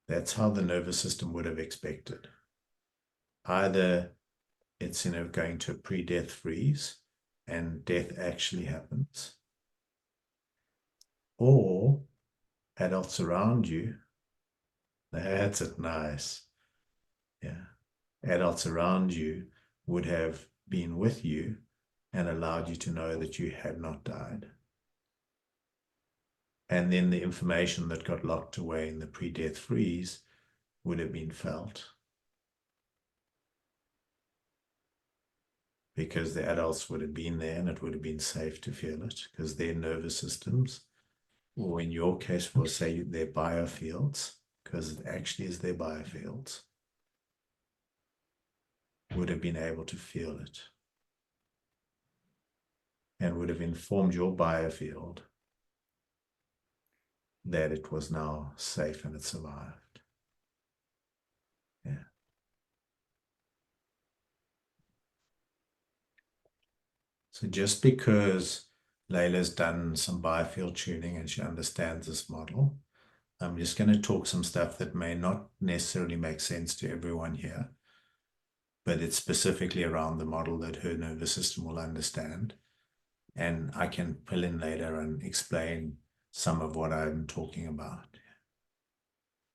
that's how the nervous system would have expected. Either it's going to a pre-death freeze and death actually happens, or adults around you, that's it, nice. Yeah, adults around you would have been with you and allowed you to know that you had not died. And then the information that got locked away in the pre-death freeze would have been felt, because the adults would have been there and it would have been safe to feel it, because their nervous systems, or in your case, we'll say their biofields, because it actually is their biofields, would have been able to feel it and would have informed your biofield that it was now safe and it survived. Yeah. So just because Layla's done some biofield tuning and she understands this model, I'm just going to talk some stuff that may not necessarily make sense to everyone here, but it's specifically around the model that her nervous system will understand. And I can pull in later and explain some of what I'm talking about.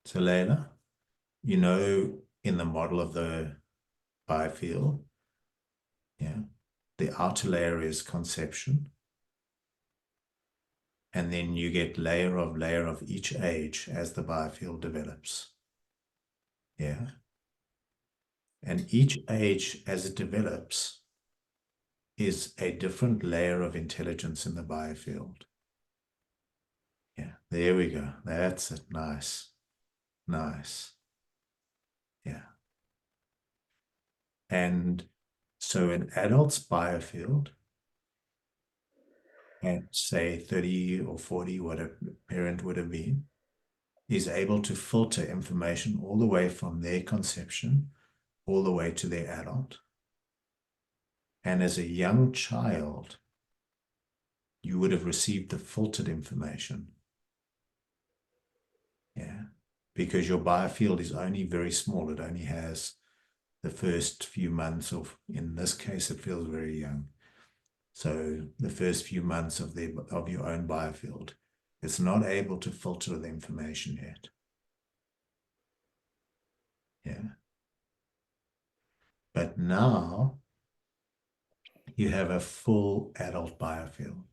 So Layla, in the model of the biofield, yeah, the outer layer is conception. And then you get layer of each age as the biofield develops. Yeah. And each age as it develops is a different layer of intelligence in the biofield. Yeah, there we go. That's it. Nice. Nice. Yeah. And so an adult's biofield at say 30 or 40, what a parent would have been, is able to filter information all the way from their conception all the way to their adult. And as a young child, you would have received the filtered information. Yeah. Because your biofield is only very small. It only has the first few months of, in this case, it feels very young. So the first few months of your own biofield, it's not able to filter the information yet. Yeah. But now you have a full adult biofield.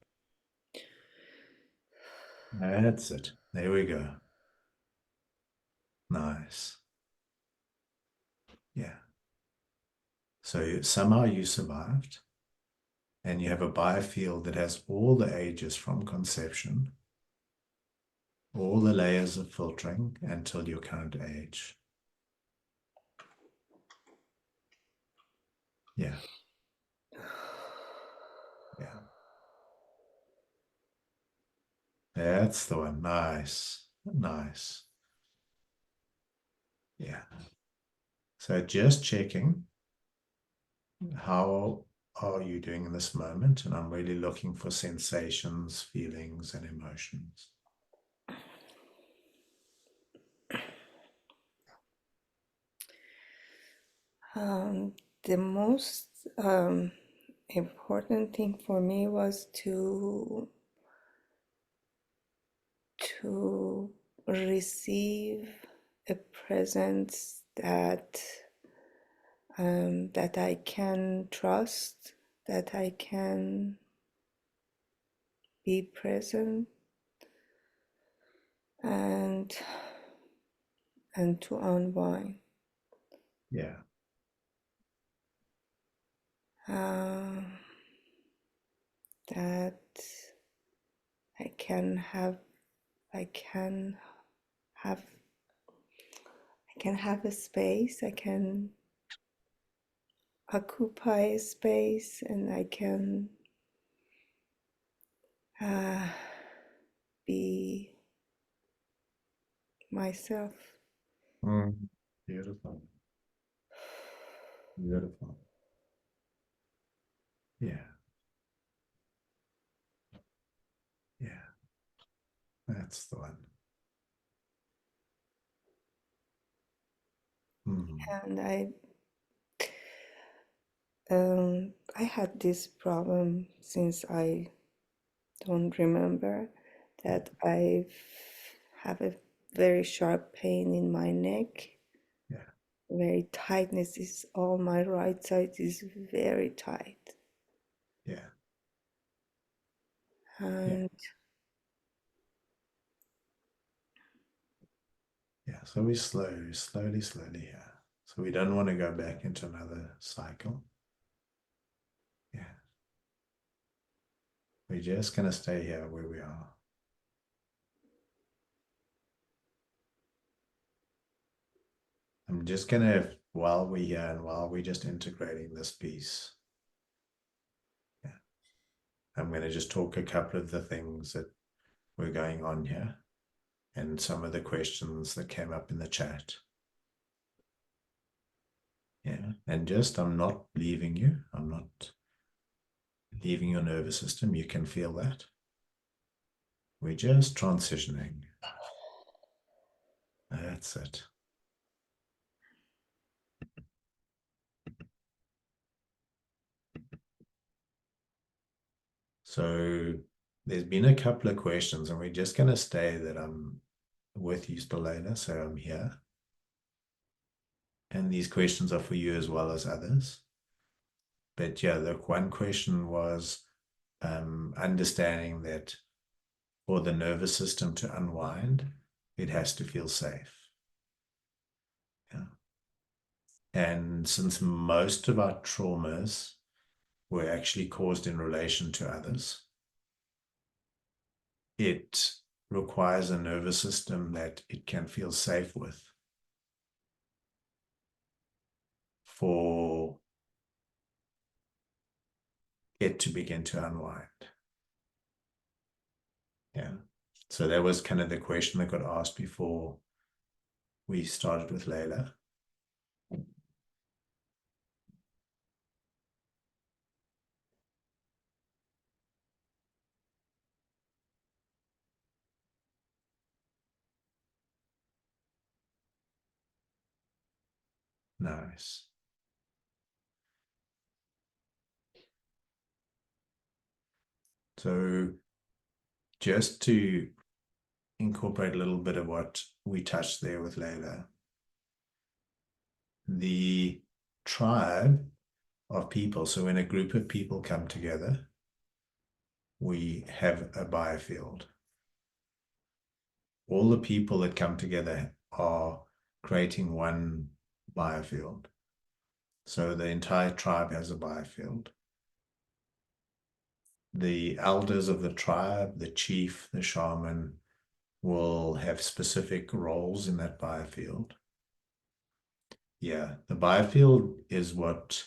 That's it. There we go. Nice. Yeah. So somehow you survived, and you have a biofield that has all the ages from conception, all the layers of filtering until your current age. Yeah. Yeah. That's the one. Nice. Nice. Yeah. So just checking, how are you doing in this moment? And I'm really looking for sensations, feelings, and emotions. The most important thing for me was to receive a presence that I can trust, that I can be present, and and to unwind. Yeah. That I can have, I can have, I can have a space, I can occupy a space, and I can be myself. Beautiful. Beautiful. Yeah. Yeah. That's the one. And I had this problem since I don't remember, that I have a very sharp pain in my neck. Yeah. Very tightness is all my right side is very tight. Yeah. And Yeah. So we slowly here. So we don't want to go back into another cycle. Yeah. We're just going to stay here where we are. I'm just going to, while we're here and while we're just integrating this piece, I'm going to just talk a couple of the things that were going on here and some of the questions that came up in the chat. Yeah. And just, I'm not leaving you. I'm not leaving your nervous system. You can feel that. We're just transitioning. That's it. So there's been a couple of questions, and we're just going to stay that I'm with you still later, so I'm here. And these questions are for you as well as others. But yeah, the one question was understanding that for the nervous system to unwind, it has to feel safe. Yeah. And since most of our traumas were actually caused in relation to others, it requires a nervous system that it can feel safe with for it to begin to unwind. Yeah. So that was kind of the question that got asked before we started with Layla. Nice. So just to incorporate a little bit of what we touched there with Layla, the tribe of people, so when a group of people come together, we have a biofield. All the people that come together are creating one biofield. So the entire tribe has a biofield. The elders of the tribe, the chief, the shaman, will have specific roles in that biofield. Yeah, the biofield is what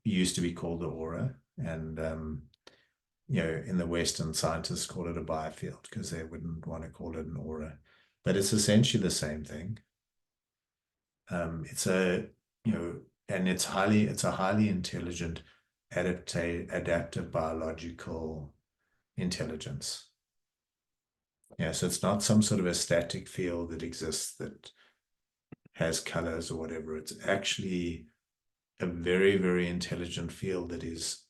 used to be called the aura, and in the Western, scientists call it a biofield because they wouldn't want to call it an aura, but it's essentially the same thing. It's a and it's a highly intelligent, adaptive biological intelligence. Yeah, so it's not some sort of a static field that exists that has colors or whatever. It's actually a very, very intelligent field that is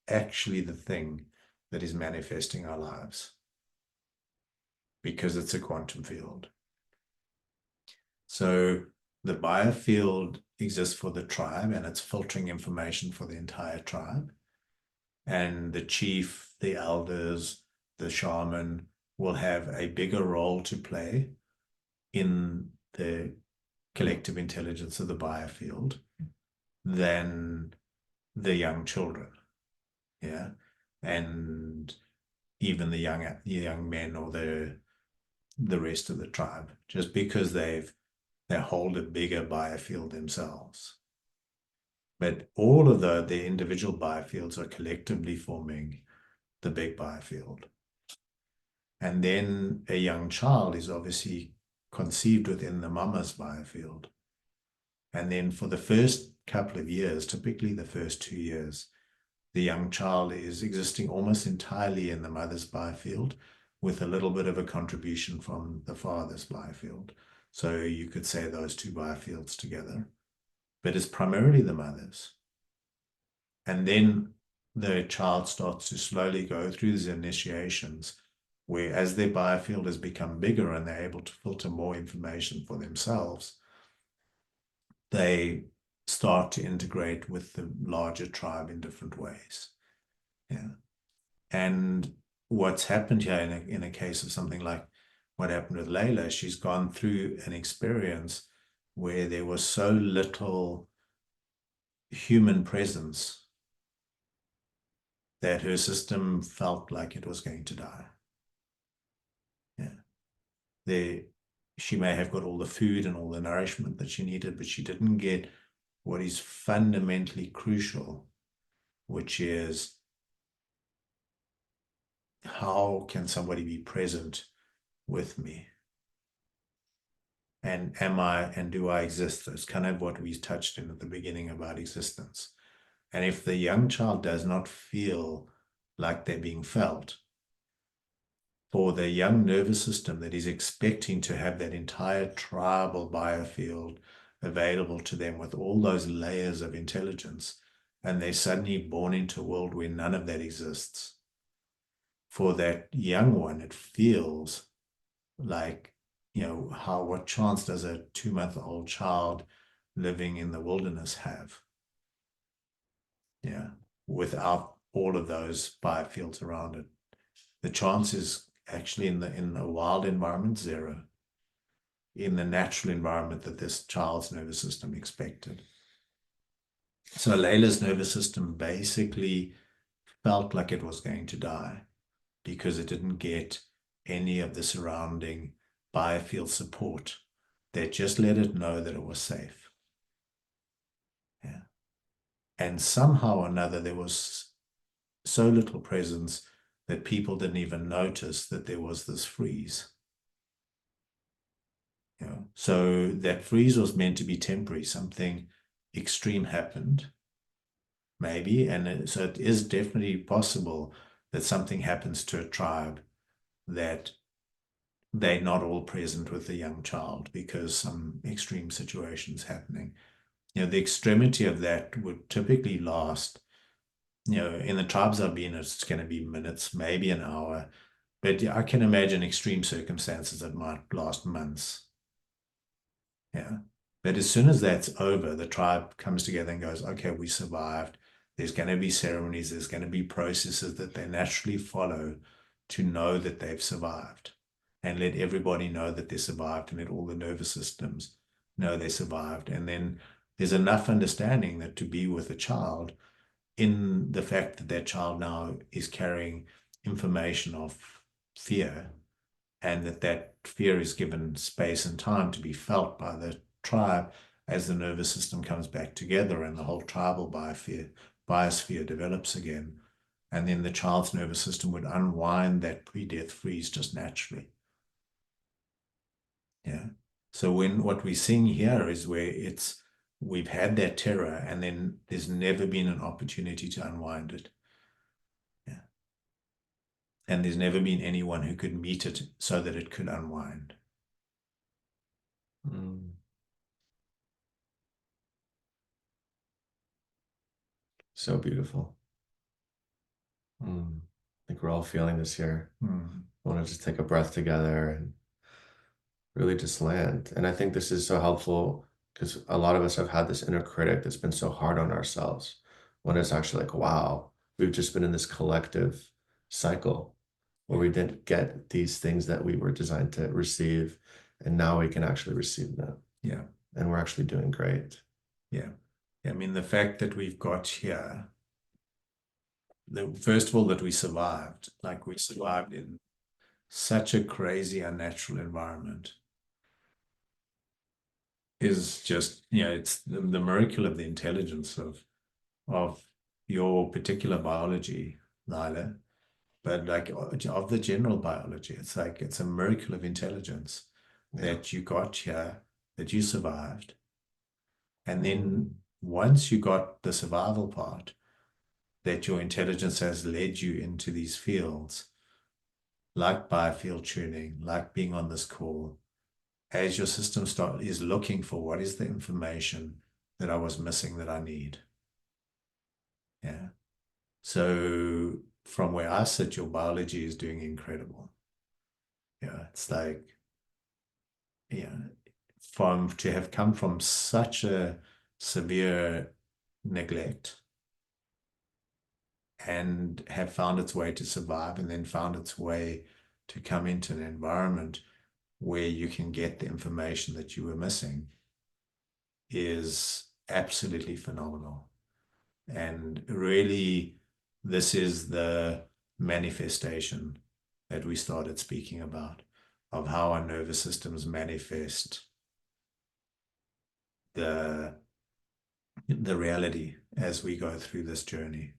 actually the thing that is manifesting our lives because it's a quantum field. So the biofield exists for the tribe and it's filtering information for the entire tribe. And the chief, the elders, the shaman will have a bigger role to play in the collective intelligence of the biofield than the young children. Yeah. And even the young men or the rest of the tribe, just because they hold a bigger biofield themselves. But all of the individual biofields are collectively forming the big biofield. And then a young child is obviously conceived within the mama's biofield. And then for the first couple of years, typically the first 2 years, the young child is existing almost entirely in the mother's biofield with a little bit of a contribution from the father's biofield. So you could say those two biofields together, but it's primarily the mother's. And then the child starts to slowly go through these initiations where as their biofield has become bigger and they're able to filter more information for themselves, they start to integrate with the larger tribe in different ways. Yeah. And what's happened here in a case of something like what happened with Layla, she's gone through an experience where there was so little human presence that her system felt like it was going to die. Yeah. She may have got all the food and all the nourishment that she needed, but she didn't get what is fundamentally crucial, which is how can somebody be present with me? And do I exist? That's kind of what we touched in at the beginning about existence. And if the young child does not feel like they're being felt, for the young nervous system that is expecting to have that entire tribal biofield available to them with all those layers of intelligence, and they're suddenly born into a world where none of that exists. For that young one, it feels like, what chance does a 2-month-old child living in the wilderness have? Yeah, without all of those biofields around it. The chance is actually in a wild environment, 0. In the natural environment that this child's nervous system expected. So Layla's nervous system basically felt like it was going to die because it didn't get any of the surrounding biofield support that just let it know that it was safe. Yeah. And somehow or another, there was so little presence that people didn't even notice that there was this freeze. So that freeze was meant to be temporary. Something extreme happened, maybe, and so it is definitely possible that something happens to a tribe that they're not all present with the young child because some extreme situation's happening. The extremity of that would typically last, in the tribes I've been, it's going to be minutes, maybe an hour, but I can imagine extreme circumstances that might last months. Yeah. But as soon as that's over, the tribe comes together and goes, okay, we survived. There's going to be ceremonies. There's going to be processes that they naturally follow to know that they've survived, and let everybody know that they survived, and let all the nervous systems know they survived. And then there's enough understanding that to be with a child in the fact that that child now is carrying information of fear, and that fear is given space and time to be felt by the tribe as the nervous system comes back together and the whole tribal biosphere develops again. And then the child's nervous system would unwind that pre-death freeze just naturally. Yeah. So what we're seeing here is where we've had that terror and then there's never been an opportunity to unwind it. And there's never been anyone who could meet it so that it could unwind. So beautiful. I think we're all feeling this here. I want to just take a breath together and really just land. And I think this is so helpful because a lot of us have had this inner critic that's been so hard on ourselves, when it's actually like, wow, we've just been in this collective cycle where we didn't get these things that we were designed to receive. and now we can actually receive them. Yeah. And we're actually doing great. Yeah. I mean, the fact that we've got here, first of all, that we survived, like we survived in such a crazy, unnatural environment, is just, it's the miracle of the intelligence of your particular biology, Lila, but like of the general biology. It's like it's a miracle of intelligence that you got here, that you survived. And then once you got the survival part, that your intelligence has led you into these fields, like biofield tuning, like being on this call, as your system is looking for what is the information that I was missing that I need. Yeah. So from where I sit, your biology is doing incredible. Yeah. It's like, yeah, to have come from such a severe neglect and have found its way to survive, and then found its way to come into an environment where you can get the information that you were missing, is absolutely phenomenal. And really, this is the manifestation that we started speaking about, of how our nervous systems manifest the reality as we go through this journey.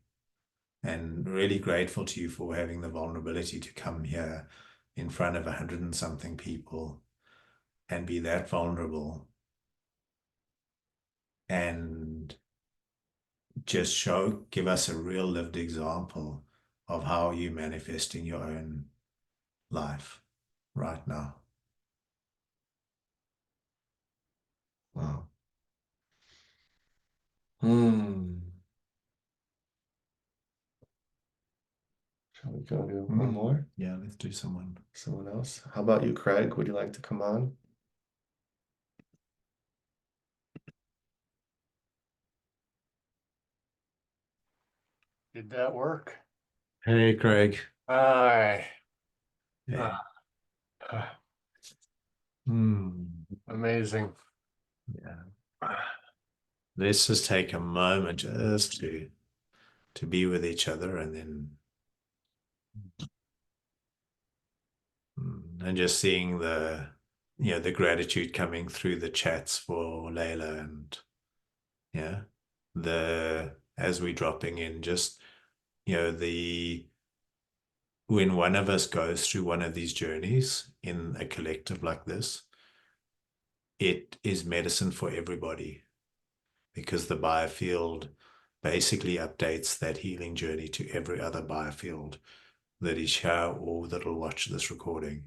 And really grateful to you for having the vulnerability to come here in front of 100 and something people and be that vulnerable and just give us a real lived example of how you're manifesting your own life right now. Wow. Shall we go do one more? Yeah, let's do someone else. How about you, Craig? Would you like to come on? Did that work? Hey, Craig. Hi. Hey. Amazing. Yeah. Let's just take a moment just to be with each other, and then and just seeing the gratitude coming through the chats for Layla, and as we dropping in, just when one of us goes through one of these journeys in a collective like this, it is medicine for everybody, because the biofield basically updates that healing journey to every other biofield that is here or that will watch this recording.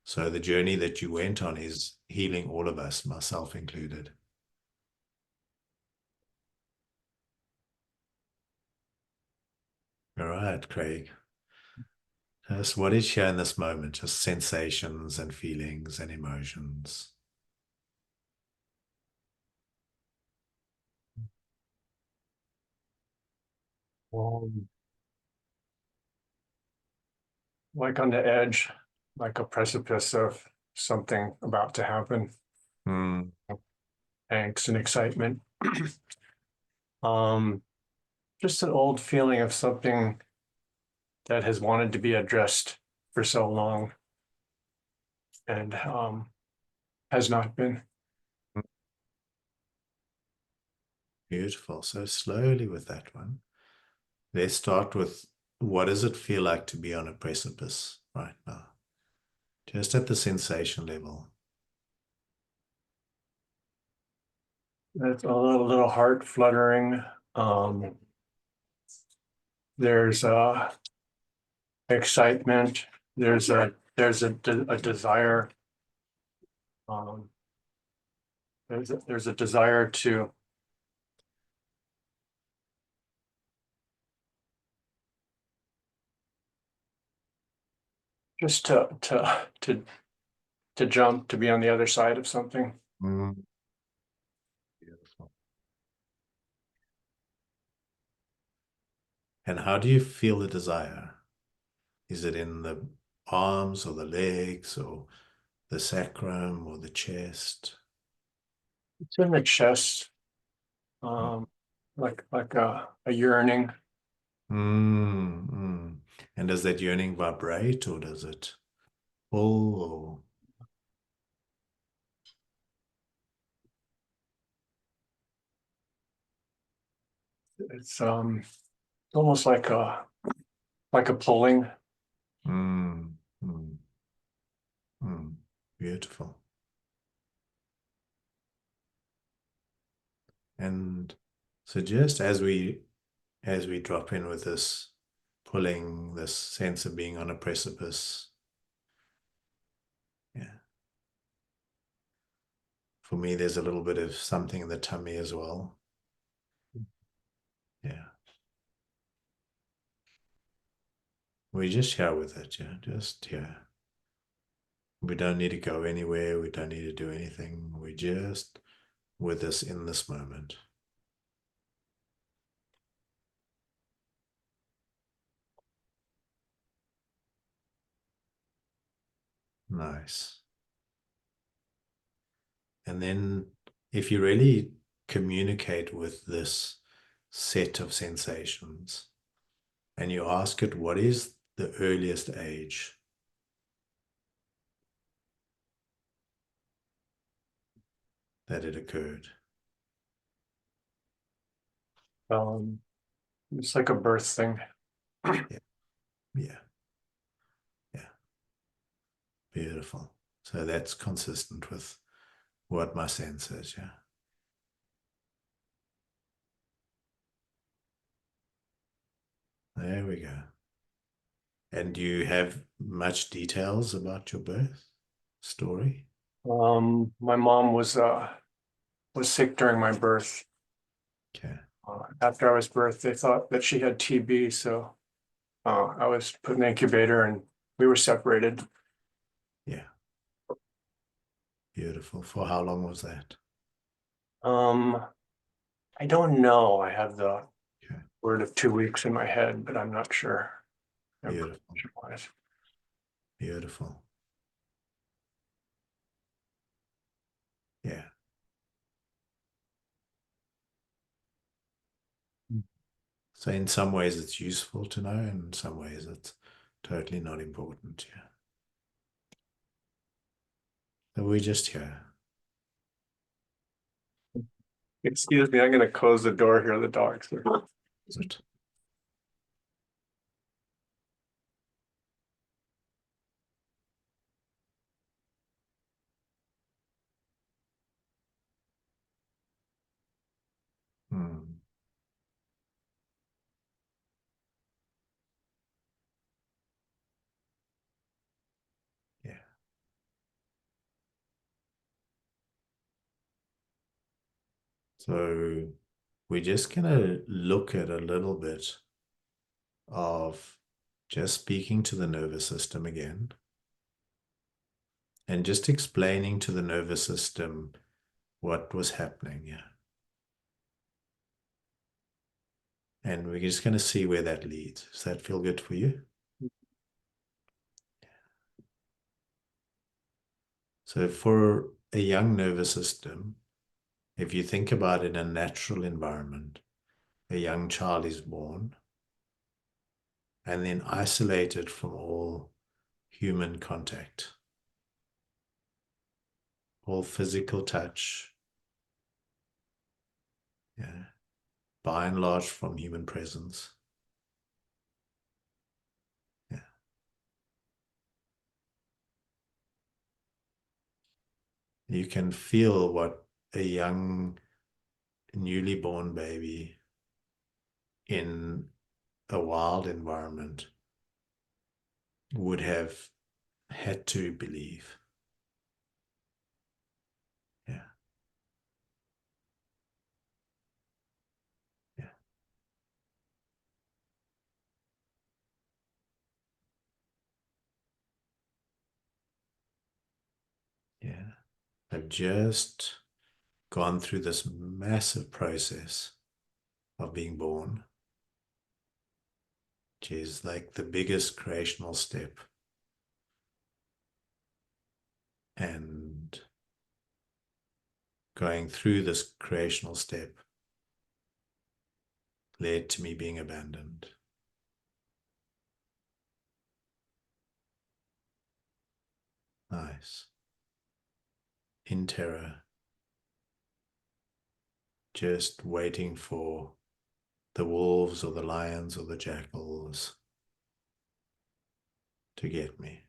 So the journey that you went on is healing all of us, myself included. All right, Craig. Just what is here in this moment? Just sensations and feelings and emotions. Like on the edge, like a precipice of something about to happen. Angst and excitement. Just an old feeling of something that has wanted to be addressed for so long and has not been. Beautiful. So slowly with that one, let's start with, what does it feel like to be on a precipice right now? Just at the sensation level. It's a little heart fluttering. There's excitement. There's a desire. There's a desire to just to jump, to be on the other side of something. Beautiful. And how do you feel the desire? Is it in the arms or the legs, or the sacrum or the chest? It's in the chest, like a yearning. Mm. And does that yearning vibrate or does it pull or? It's almost like a pulling. Mm, mm, mm. Beautiful. And so just as we drop in with this pulling, this sense of being on a precipice, yeah. For me, there's a little bit of something in the tummy as well. Yeah. We just here with it, yeah. Just here. We don't need to go anywhere. We don't need to do anything. We just with us in this moment. Nice. And then if you really communicate with this set of sensations and you ask it, what is the earliest age that it occurred? It's like a birth thing. Yeah. Yeah. Yeah. Beautiful. So that's consistent with what my sense is. Yeah. There we go. And do you have much details about your birth story? My mom was sick during my birth. Okay. After I was birthed, they thought that she had TB, so I was put in the incubator and we were separated. Yeah. Beautiful. For how long was that? Um, I don't know. I have the Okay. word of 2 weeks in my head, but I'm not sure. Beautiful. Wise. Beautiful. Yeah. So in some ways it's useful to know, and in some ways it's totally not important. Yeah. So we're just here. Excuse me, I'm going to close the door here. The dogs are. But hmm. Yeah. So we're just gonna look at a little bit of just speaking to the nervous system again and just explaining to the nervous system what was happening. Yeah. And we're just going to see where that leads. Does that feel good for you? So for a young nervous system, if you think about it in a natural environment, a young child is born and then isolated from all human contact, all physical touch, yeah, by and large from human presence. Yeah. You can feel what a young, newly born baby in a wild environment would have had to believe. Yeah. Yeah. Yeah. I've just gone through this massive process of being born, which is like the biggest creational step and going through this creational step led to me being abandoned. Nice. In terror, just waiting for the wolves or the lions or the jackals to get me.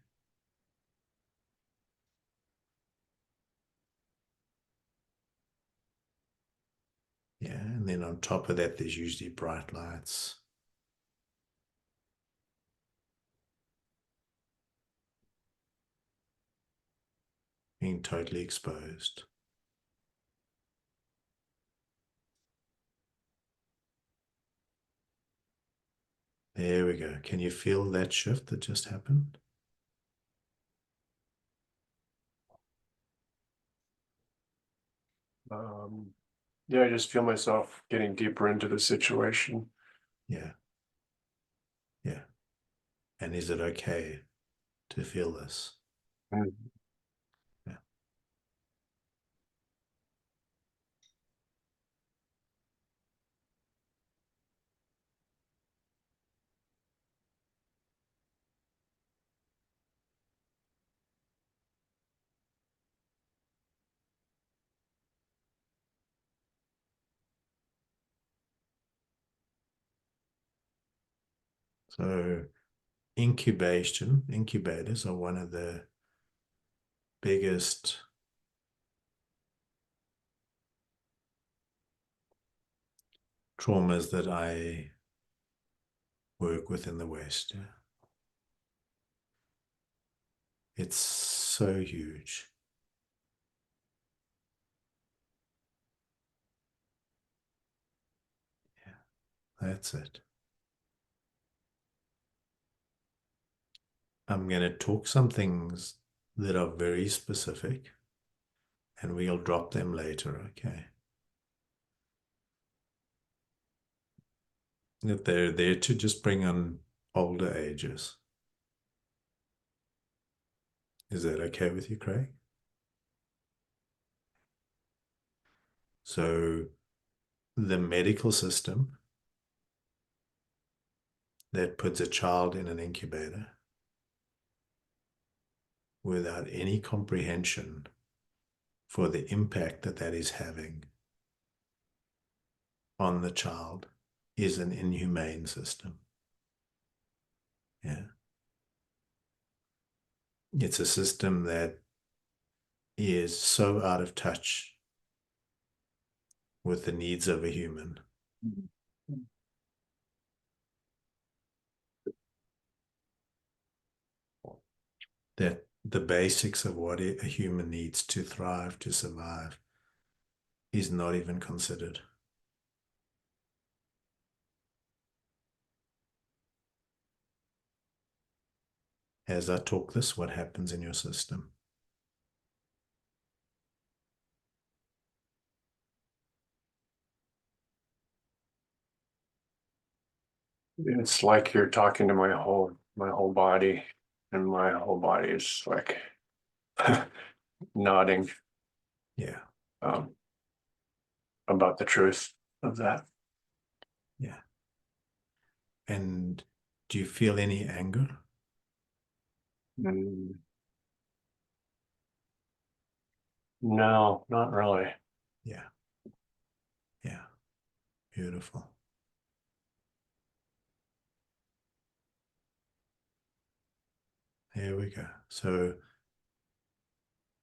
Yeah, and then on top of that, there's usually bright lights. Being totally exposed. There we go. Can you feel that shift that just happened? Yeah, I just feel myself getting deeper into the situation. Yeah. Yeah. And is it okay to feel this? Mm. Yeah. So incubators are one of the biggest traumas that I work with in the West. It's so huge. Yeah, that's it. I'm going to talk some things that are very specific, and we'll drop them later, okay? That they're there to just bring on older ages. Is that okay with you, Craig? So the medical system that puts a child in an incubator without any comprehension for the impact that that is having on the child is an inhumane system. Yeah. It's a system that is so out of touch with the needs of a human that the basics of what a human needs to thrive, to survive, is not even considered. As I talk this, what happens in your system? It's like you're talking to my whole body, and my whole body is like nodding Yeah, um, about the truth of that. yeah. And do you feel any anger? Mm, no, not really. Yeah, yeah. Beautiful. Here we go. So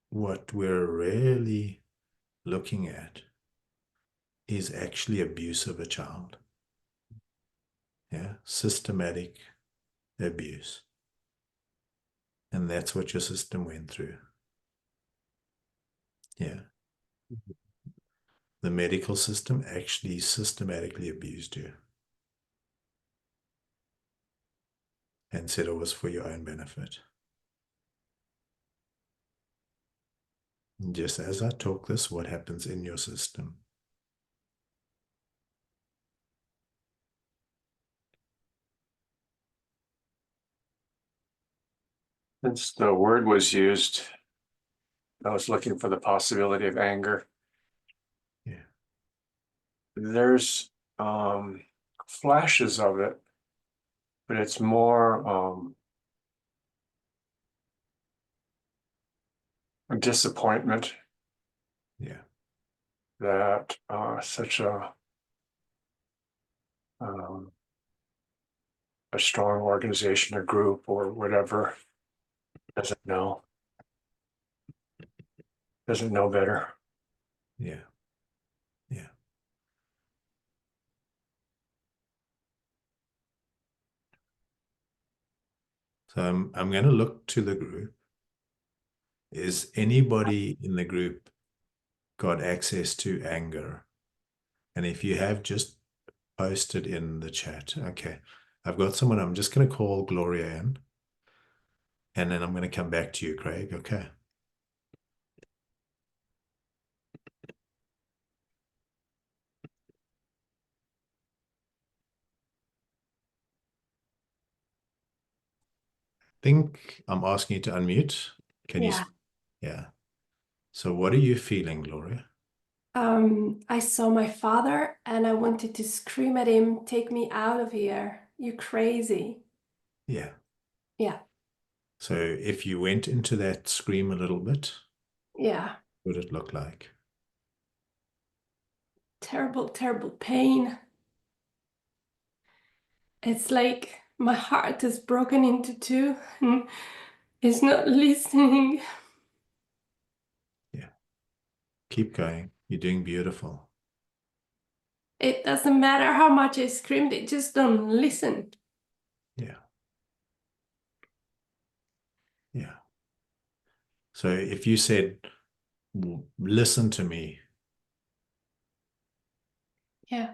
what we're really looking at is actually abuse of a child. Yeah, systematic abuse. And that's what your system went through. Yeah. The medical system actually systematically abused you and said it was for your own benefit. And just as I talk this, what happens in your system? Since the word was used, I was looking for the possibility of anger. Yeah. There's flashes of it, but it's more a disappointment Yeah. that such um, a strong organization or group or whatever doesn't know better. Yeah. Yeah. So I'm going to look to the group. Is anybody in the group got access to anger? And if you have, just post it in the chat. Okay. I've got someone. I'm just going to call Gloria in. And then I'm going to come back to you, Craig. Okay. Think I'm asking you to unmute. Can you? Yeah. Yeah. So what are you feeling, Gloria? I saw my father and I wanted to scream at him, take me out of here. You're crazy. Yeah. Yeah. So if you went into that scream a little bit, Yeah. what would it look like? Terrible, terrible pain. It's like my heart is broken into two and it's not listening. Yeah. Keep going. You're doing beautiful. It doesn't matter how much I screamed, it just don't listen. Yeah. Yeah. So if you said, listen to me, Yeah.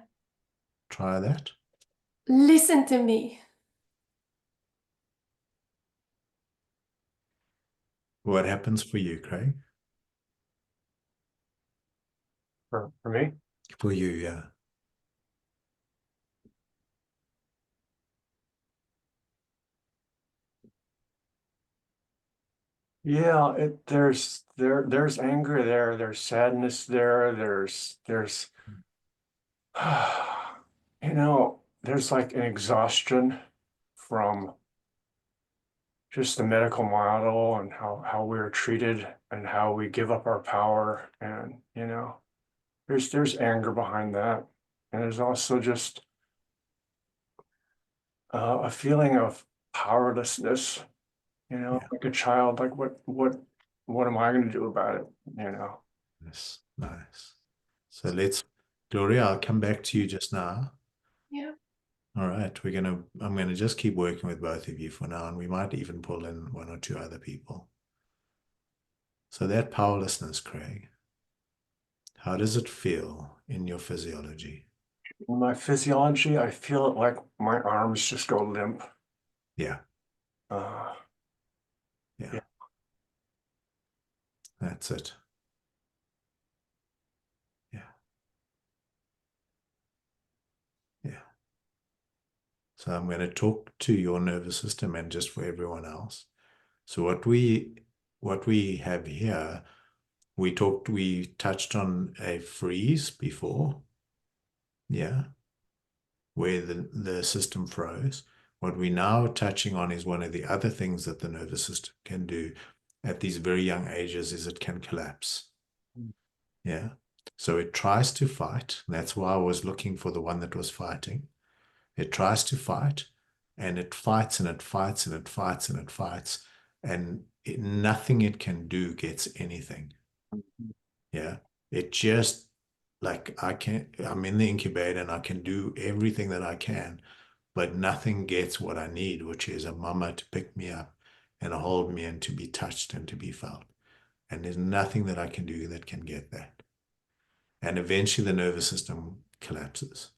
try that. Listen to me. What happens for you, Craig? For me, For you, yeah. yeah, there's anger there, there's sadness there, there's there's like an exhaustion from just the medical model and how we're treated and how we give up our power. And there's anger behind that, and there's also just a feeling of powerlessness, Yeah. like a child, like what am I going to do about it? Yes. Nice. So Gloria, I'll come back to you just now. Yeah. All right. I'm gonna just keep working with both of you for now, and we might even pull in one or two other people. So that powerlessness, Craig, how does it feel in your physiology? In my physiology, I feel it like my arms just go limp. Yeah. Uh, Yeah. Yeah. That's it. Yeah. Yeah. So I'm going to talk to your nervous system and just for everyone else. So what we have here, we touched on a freeze before. Yeah. Where the system froze. What we're now touching on is one of the other things that the nervous system can do at these very young ages is it can collapse. Yeah. So it tries to fight. That's why I was looking for the one that was fighting. It tries to fight and it fights and it fights and it fights and it fights. And nothing it can do gets anything. Yeah. It just I'm in the incubator and I can do everything that I can, but nothing gets what I need, which is a mama to pick me up and hold me and to be touched and to be felt. And there's nothing that I can do that can get that. And eventually the nervous system collapses.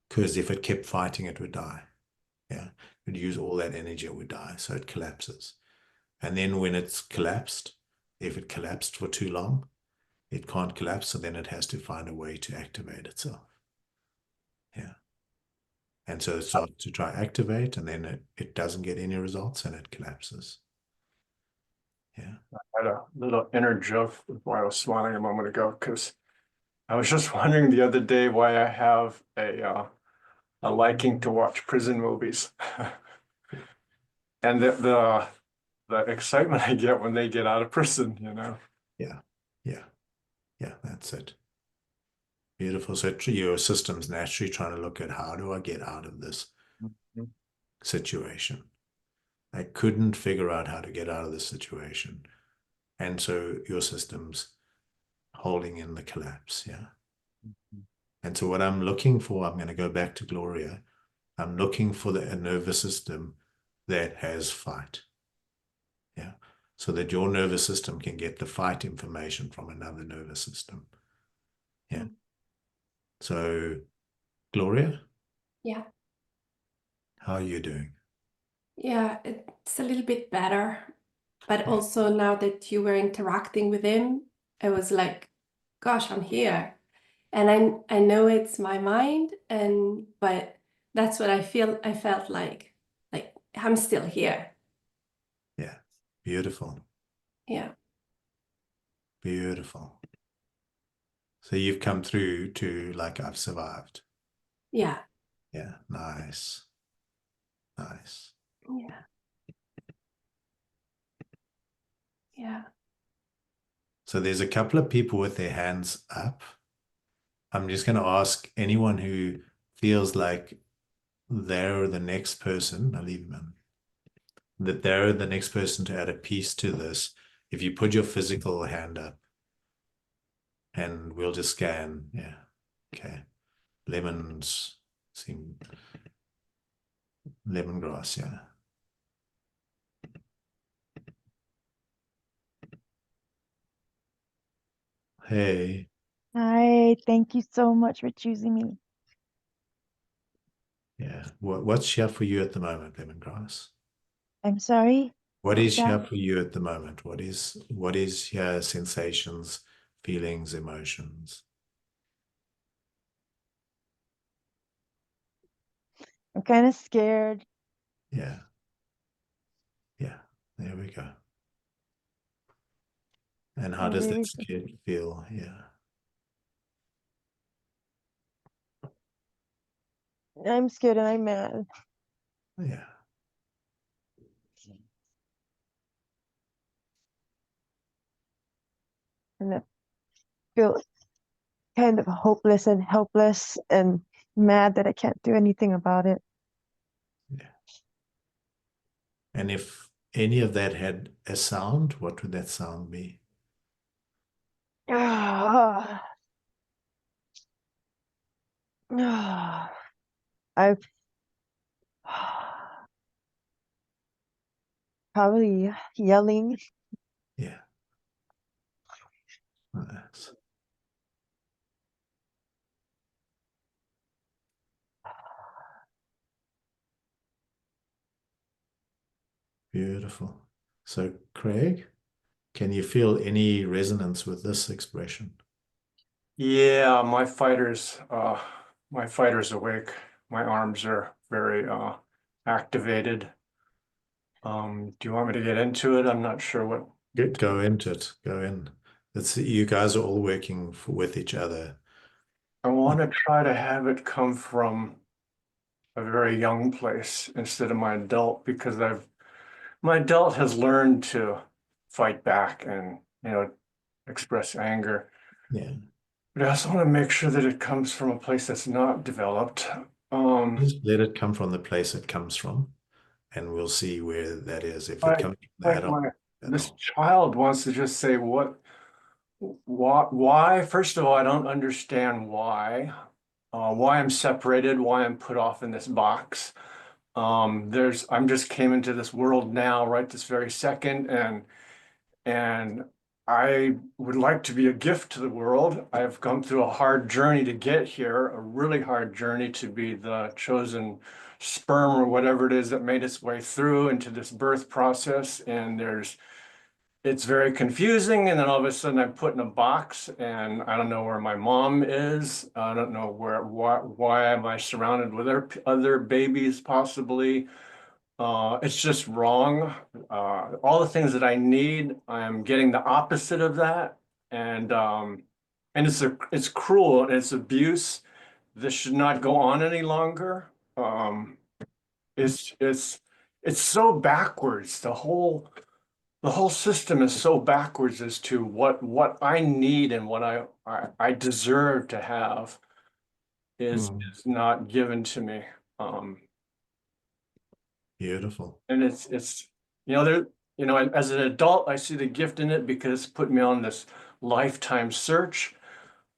Because if it kept fighting, it would die. Yeah. It would use all that energy, it would die. So it collapses. And then when it's collapsed, if it collapsed for too long, it can't collapse. So then it has to find a way to activate itself. Yeah. And so it starts to try activate, and then it doesn't get any results and it collapses. Yeah. I had a little inner joke why I was smiling a moment ago, because I was just wondering the other day why I have a liking to watch prison movies. And the excitement I get when they get out of prison, you know. Yeah. Yeah. Yeah. That's it. Beautiful. So your system's naturally trying to look at, how do I get out of this situation? I couldn't figure out how to get out of this situation. And so your system's holding in the collapse. Yeah. And so what I'm looking for, I'm going to go back to Gloria. I'm looking for a nervous system that has fight. Yeah. So that your nervous system can get the fight information from another nervous system. Yeah. So, Gloria, Yeah. how are you doing? Yeah, it's a little bit better. But Yeah. also now that you were interacting with him, I was like, gosh, I'm here. And I know it's my mind, but that's what I felt like I'm still here. Yeah. Beautiful. Yeah. Beautiful. So you've come through to, like, I've survived. Yeah. Yeah. Nice. Nice. Yeah. Yeah. So there's a couple of people with their hands up. I'm just going to ask anyone who feels like they're the next person, I'll leave them in, that they're the next person to add a piece to this. If you put your physical hand up, and we'll just scan. Yeah. Okay. Lemons seem lemongrass. Yeah. Hey. Hi, thank you so much for choosing me. Yeah. What's here for you at the moment, lemongrass? I'm sorry. What What's is that? here for you at the moment? What is here? Sensations, feelings, emotions. I'm kind of scared. Yeah. Yeah. There we go. And how I'm does that very, scared feel? Yeah. I'm scared and I'm mad. Yeah. And I feel kind of hopeless and helpless and mad that I can't do anything about it. Yeah. And if any of that had a sound, what would that sound be? Ah, I've probably yelling. Yeah. Nice. Beautiful. So, Craig, can you feel any resonance with this expression? Yeah, my fighter's awake. My arms are very activated. Do you want me to get into it? I'm not sure what. Go into it. Go in. You guys are all working with each other. I want to try to have it come from a very young place instead of my adult, because my adult has learned to fight back and, express anger. Yeah. But I also want to make sure that it comes from a place that's not developed. Just let it come from the place it comes from, and we'll see where that is. If it I comes from the like adult, this child wants to just say why. First of all, I don't understand why I'm separated, why I'm put off in this box. I'm just came into this world now, right this very second, and I would like to be a gift to the world. I've come through a hard journey to get here, a really hard journey to be the chosen sperm or whatever it is that made its way through into this birth process. And it's very confusing. And then all of a sudden I'm put in a box and I don't know where my mom is. I don't know why am I surrounded with other babies possibly. It's just wrong. All the things that I need, I'm getting the opposite of that. And it's cruel and it's abuse. This should not go on any longer. It's it's so backwards. The whole system is so backwards as to what I need and what I deserve to have is not given to me. Beautiful. And it's there, as an adult, I see the gift in it because it's put me on this lifetime search,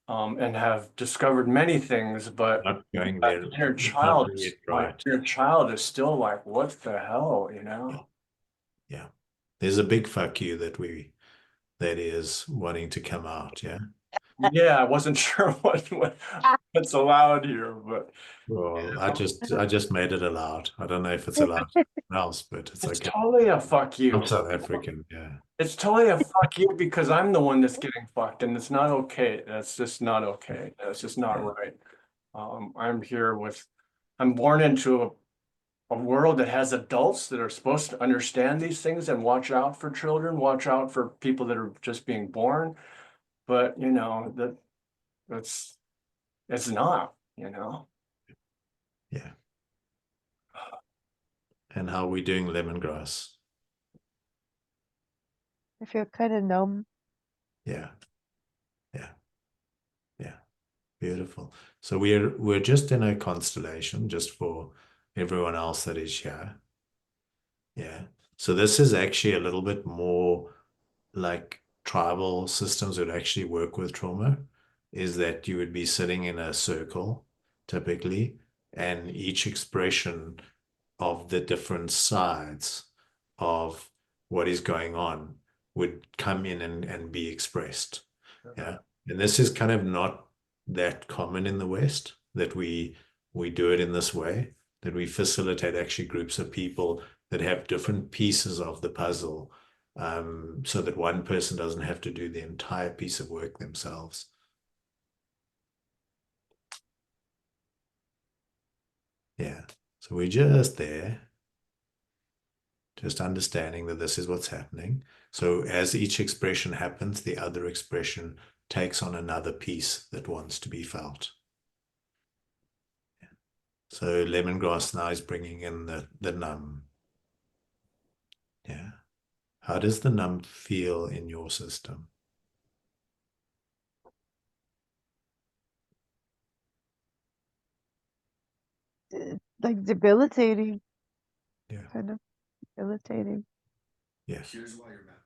and have discovered many things, but Not going that there. inner Not child, doing it my right. inner child is still like, what the hell, Yeah. There's a big fuck you that is wanting to come out. Yeah. Yeah, I wasn't sure what's allowed here, but Well, I just made it allowed. I don't know if it's allowed somewhere else, but it's it's okay. totally a fuck I'm you. South African. Yeah. It's totally a fuck you because I'm the one that's getting fucked, and it's not okay. That's just not okay. That's just not Yeah. right. I'm born into a world that has adults that are supposed to understand these things and watch out for children, watch out for people that are just being born. But that's it's not. Yeah. And how are we doing lemongrass? I feel kind of numb. Yeah. Yeah. Yeah. Beautiful. So we're just in a constellation, just for everyone else that is here. Yeah. So this is actually a little bit more like tribal systems would actually work with trauma, is that you would be sitting in a circle typically, and each expression of the different sides of what is going on would come in and be expressed. Yeah. And this is kind of not that common in the West, that we do it in this way, that we facilitate actually groups of people that have different pieces of the puzzle, so that one person doesn't have to do the entire piece of work themselves. Yeah. So we're just there, just understanding that this is what's happening. So as each expression happens, the other expression takes on another piece that wants to be felt. So lemongrass now is bringing in the numb. Yeah. How does the numb feel in your system? Like debilitating, Yeah. kind of debilitating. Yeah. Here's why you're mad.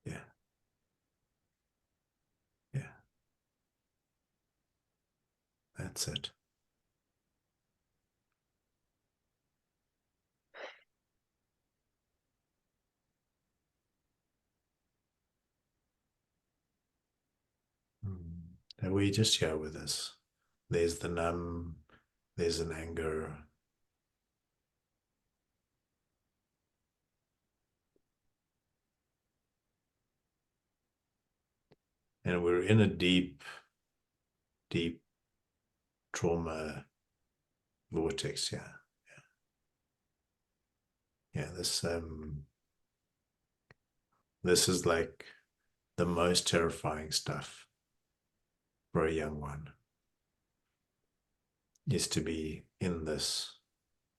Yeah. Yeah. That's it. And we just share with us. There's the numb, there's an anger. And we're in a deep, deep trauma vortex. Yeah. Yeah. This is like the most terrifying stuff for a young one, is to be in this.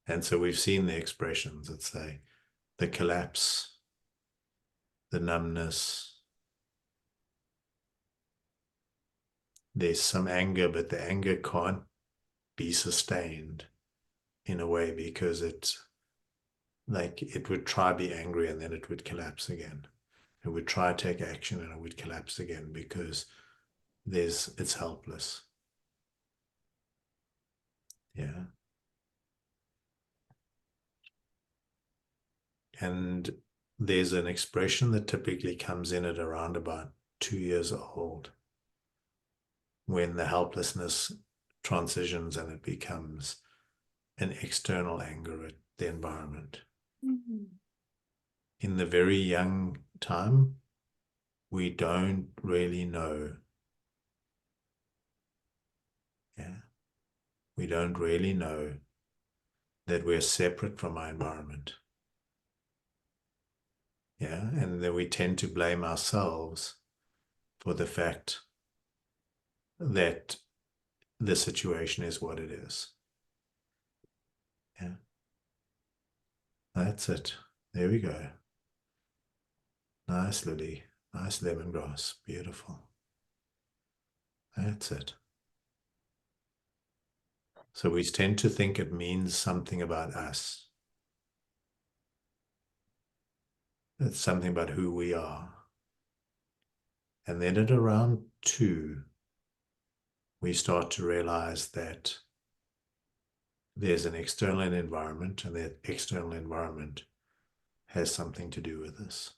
And so we've seen the expressions. It's the collapse, the numbness. There's some anger, but the anger can't be sustained in a way, because it's like it would try be angry and then it would collapse again. It would try to take action and it would collapse again, because it's helpless. Yeah. And there's an expression that typically comes in at around about 2 years old, when the helplessness transitions and it becomes an external anger at the environment. Mm-hmm. In the very young time, we don't really know. Yeah. We don't really know that we're separate from our environment. Yeah, and then we tend to blame ourselves for the fact that the situation is what it is. Yeah, that's it. There we go. Nice lily, nice lemongrass, beautiful. That's it. So we tend to think it means something about us. It's something about who we are. And then at around 2, we start to realize that there's an external environment, and that external environment has something to do with this.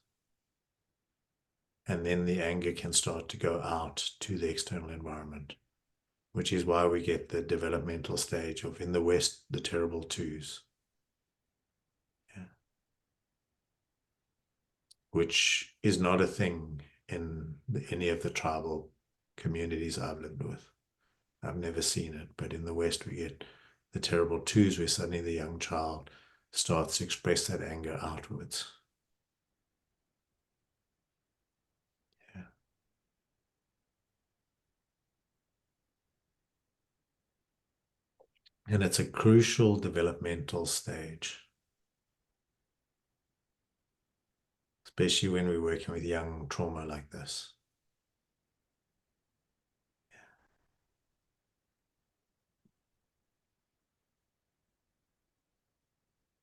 And then the anger can start to go out to the external environment, which is why we get the developmental stage of, in the West, the terrible twos. Yeah. Which is not a thing in any of the tribal communities I've lived with. I've never seen it, but in the West we get the terrible twos, where suddenly the young child starts to express that anger outwards. Yeah. And it's a crucial developmental stage, especially when we're working with young trauma like this.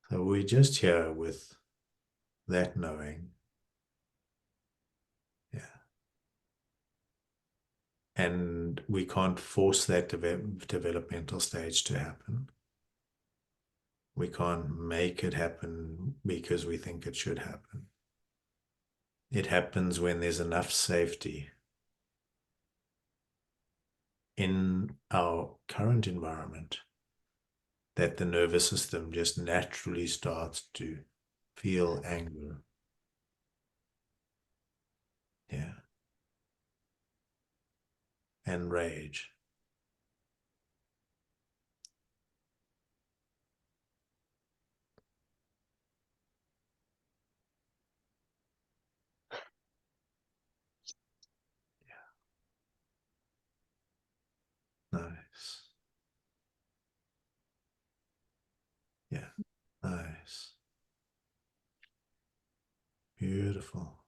So we're just here with that knowing. Yeah. And we can't force that developmental stage to happen. We can't make it happen because we think it should happen. It happens when there's enough safety in our current environment that the nervous system just naturally starts to feel anger. Yeah. And rage. Nice. Yeah. Nice. Beautiful.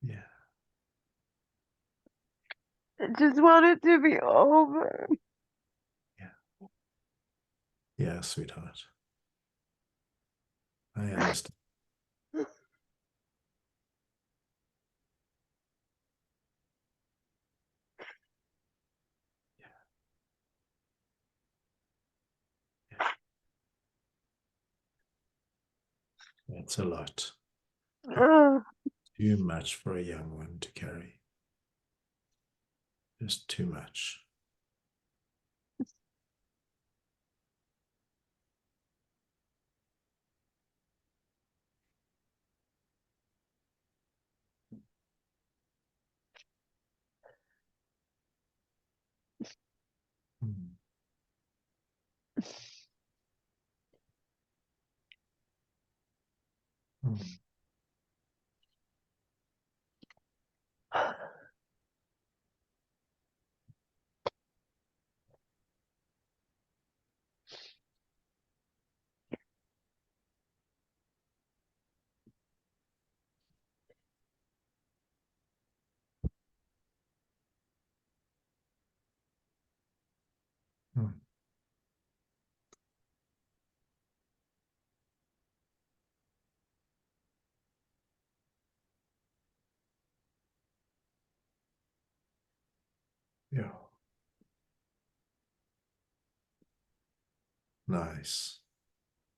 Yeah. I just want it to be over. Yeah. Yeah, sweetheart. I understand. That's a lot. Ugh. Too much for a young one to carry. Just too much. Mm. Mm. Mm. Yeah. Nice.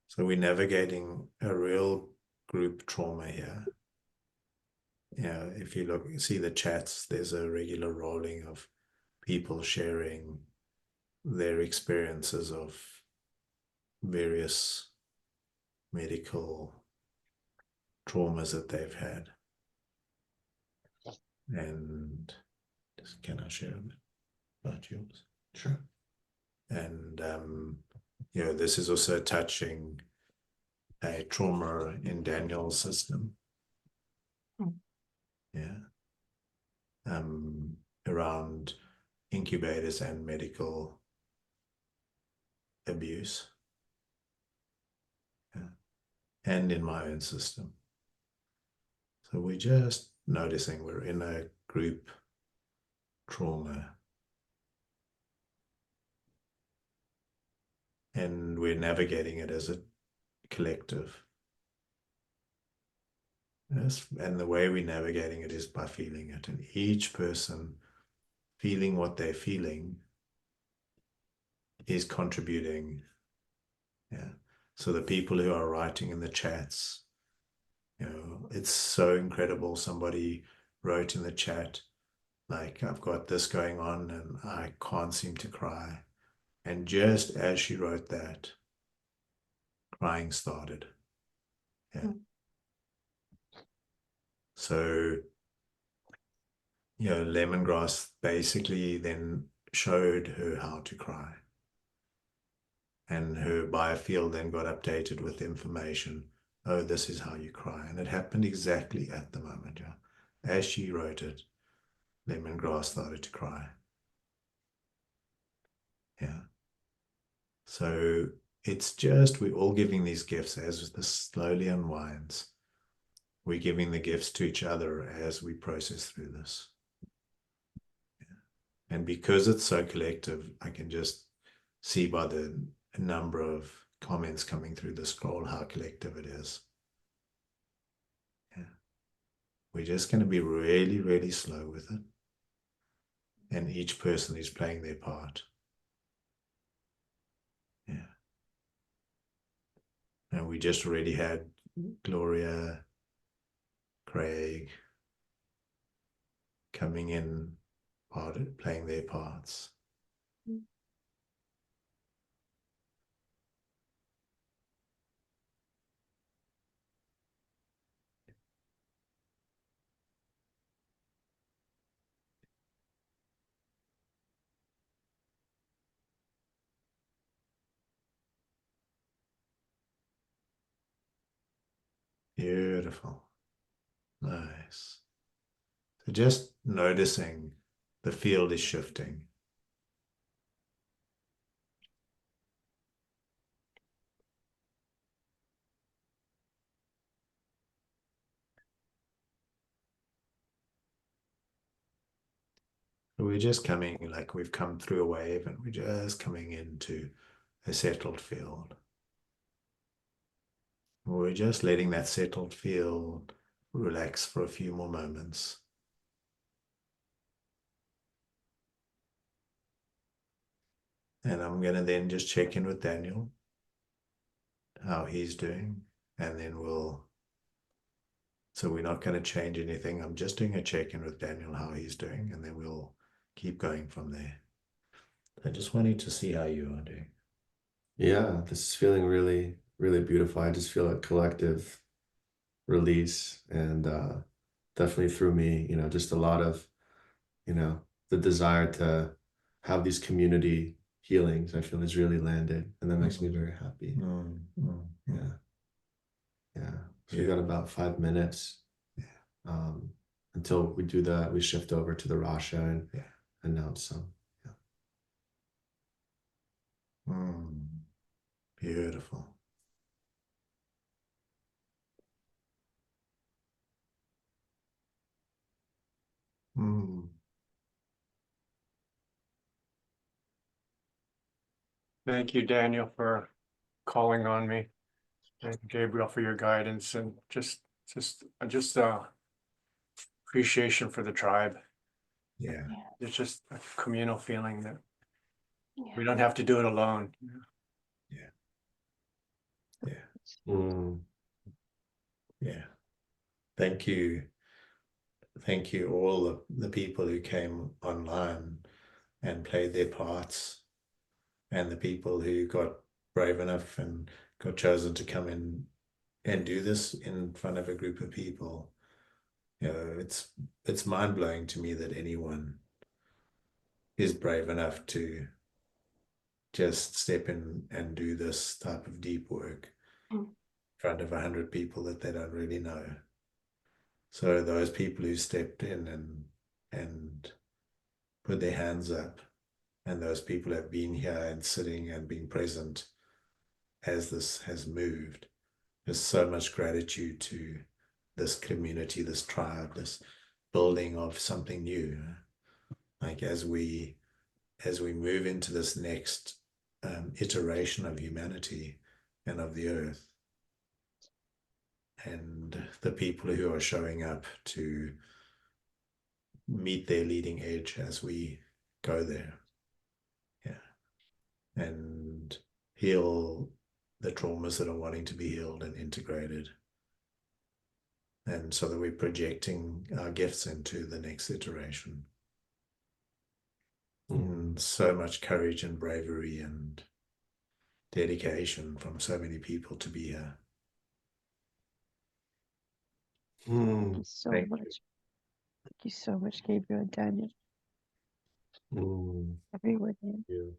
So we're navigating a real group trauma here. Yeah, if you look, see the chats, there's a regular rolling of people sharing their experiences of various medical traumas that they've had. And can I share a bit about yours? Sure. And this is also touching a trauma in Daniel's system. Yeah. Around incubators and medical abuse. Yeah. And in my own system. So we're just noticing we're in a group trauma. And we're navigating it as a collective. Yes, and the way we're navigating it is by feeling it. And each person feeling what they're feeling is contributing. Yeah. So the people who are writing in the chats, it's so incredible. Somebody wrote in the chat, like, I've got this going on and I can't seem to cry. And just as she wrote that, crying started. Yeah. So, lemongrass basically then showed her how to cry. And her biofield then got updated with information. Oh, this is how you cry. And it happened exactly at the moment. Yeah. As she wrote it, lemongrass started to cry. Yeah. So it's just, we're all giving these gifts as this slowly unwinds. We're giving the gifts to each other as we process through this. Yeah. And because it's so collective, I can just see by the number of comments coming through the scroll how collective it is. Yeah. We're just going to be really, really slow with it. And each person is playing their part. Yeah. And we just already had Gloria, Craig coming in, playing their parts. Beautiful. Nice. So just noticing the field is shifting. So we're just coming, like we've come through a wave and we're just coming into a settled field. We're just letting that settled field relax for a few more moments. And I'm going to then just check in with Daniel, how he's doing, and then so we're not going to change anything. I'm just doing a check-in with Daniel, how he's doing, and then we'll keep going from there. I just wanted to see how you are doing. Yeah, this is feeling really, really beautiful. I just feel a collective release, and definitely through me, just a lot of, the desire to have these community healings, I feel has really landed, and that makes me very happy. Yeah. Yeah. So we got about 5 minutes until we do that. We shift over to the Rasha and announce some. Beautiful. Thank you, Daniel, for calling on me, and Gabriel for your guidance, and just appreciation for the tribe. Yeah. It's just a communal feeling that Yeah. we don't have to do it alone. Yeah. Mm. Yeah. Thank you. Thank you, all the people who came online and played their parts, and the people who got brave enough and got chosen to come in and do this in front of a group of people. You know, it's mind-blowing to me that anyone is brave enough to just step in and do this type of deep work in front of 100 people that they don't really know. So those people who stepped in and put their hands up, and those people have been here and sitting and being present as this has moved. There's so much gratitude to this community, this tribe, this building of something new. Like as we move into this next iteration of humanity and of the earth, and the people who are showing up to meet their leading edge as we go there. Yeah. And heal the traumas that are wanting to be healed and integrated. And so that we're projecting our gifts into the next iteration. And so much courage and bravery and dedication from so many people to be here. Thank you so Thank much. you. Thank you so much, Gabriel and Daniel. Everyone here.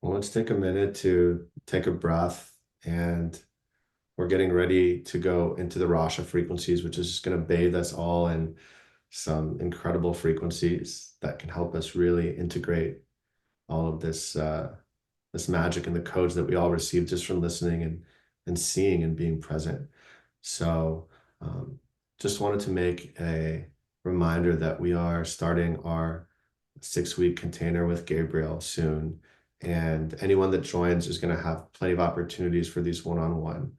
Well, let's take a minute to take a breath, and we're getting ready to go into the Rasha frequencies, which is just going to bathe us all in some incredible frequencies that can help us really integrate all of this this magic and the codes that we all receive just from listening and seeing and being present. So just wanted to make a reminder that we are starting our 6-week container with Gabriel soon. And anyone that joins is going to have plenty of opportunities for these one-on-one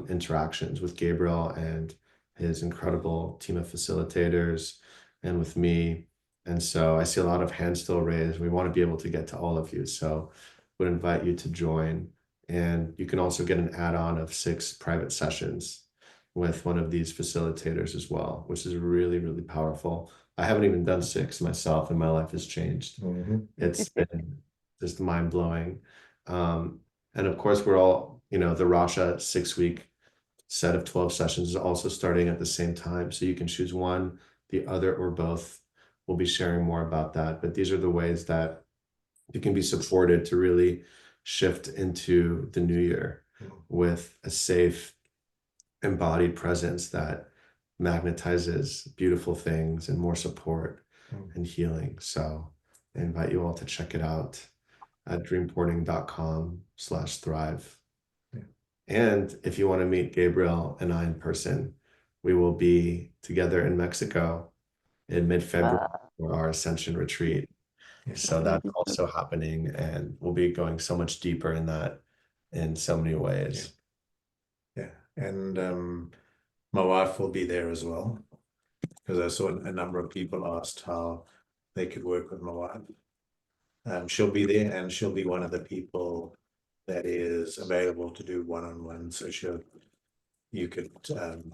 interactions with Gabriel and his incredible team of facilitators and with me. And so I see a lot of hands still raised. We want to be able to get to all of you. So would invite you to join. And you can also get an add-on of 6 private sessions with one of these facilitators as well, which is really, really powerful. I haven't even done 6 myself, and my life has changed. It's been just mind-blowing. And of course, we're all, the Rasha 6-week set of 12 sessions is also starting at the same time. So you can choose one, the other, or both. We'll be sharing more about that. But these are the ways that you can be supported to really shift into the new year with a safe, embodied presence that magnetizes beautiful things and more support and healing. So I invite you all to check it out at dreamporting.com/thrive. And if you want to meet Gabriel and I in person, we will be together in Mexico in mid-February for our Ascension retreat. So that's also happening, and we'll be going so much deeper in that in so many ways. Yeah. And my wife will be there as well, because I saw a number of people asked how they could work with my wife. She'll be there, and she'll be one of the people that is available to do one-on-one. So you could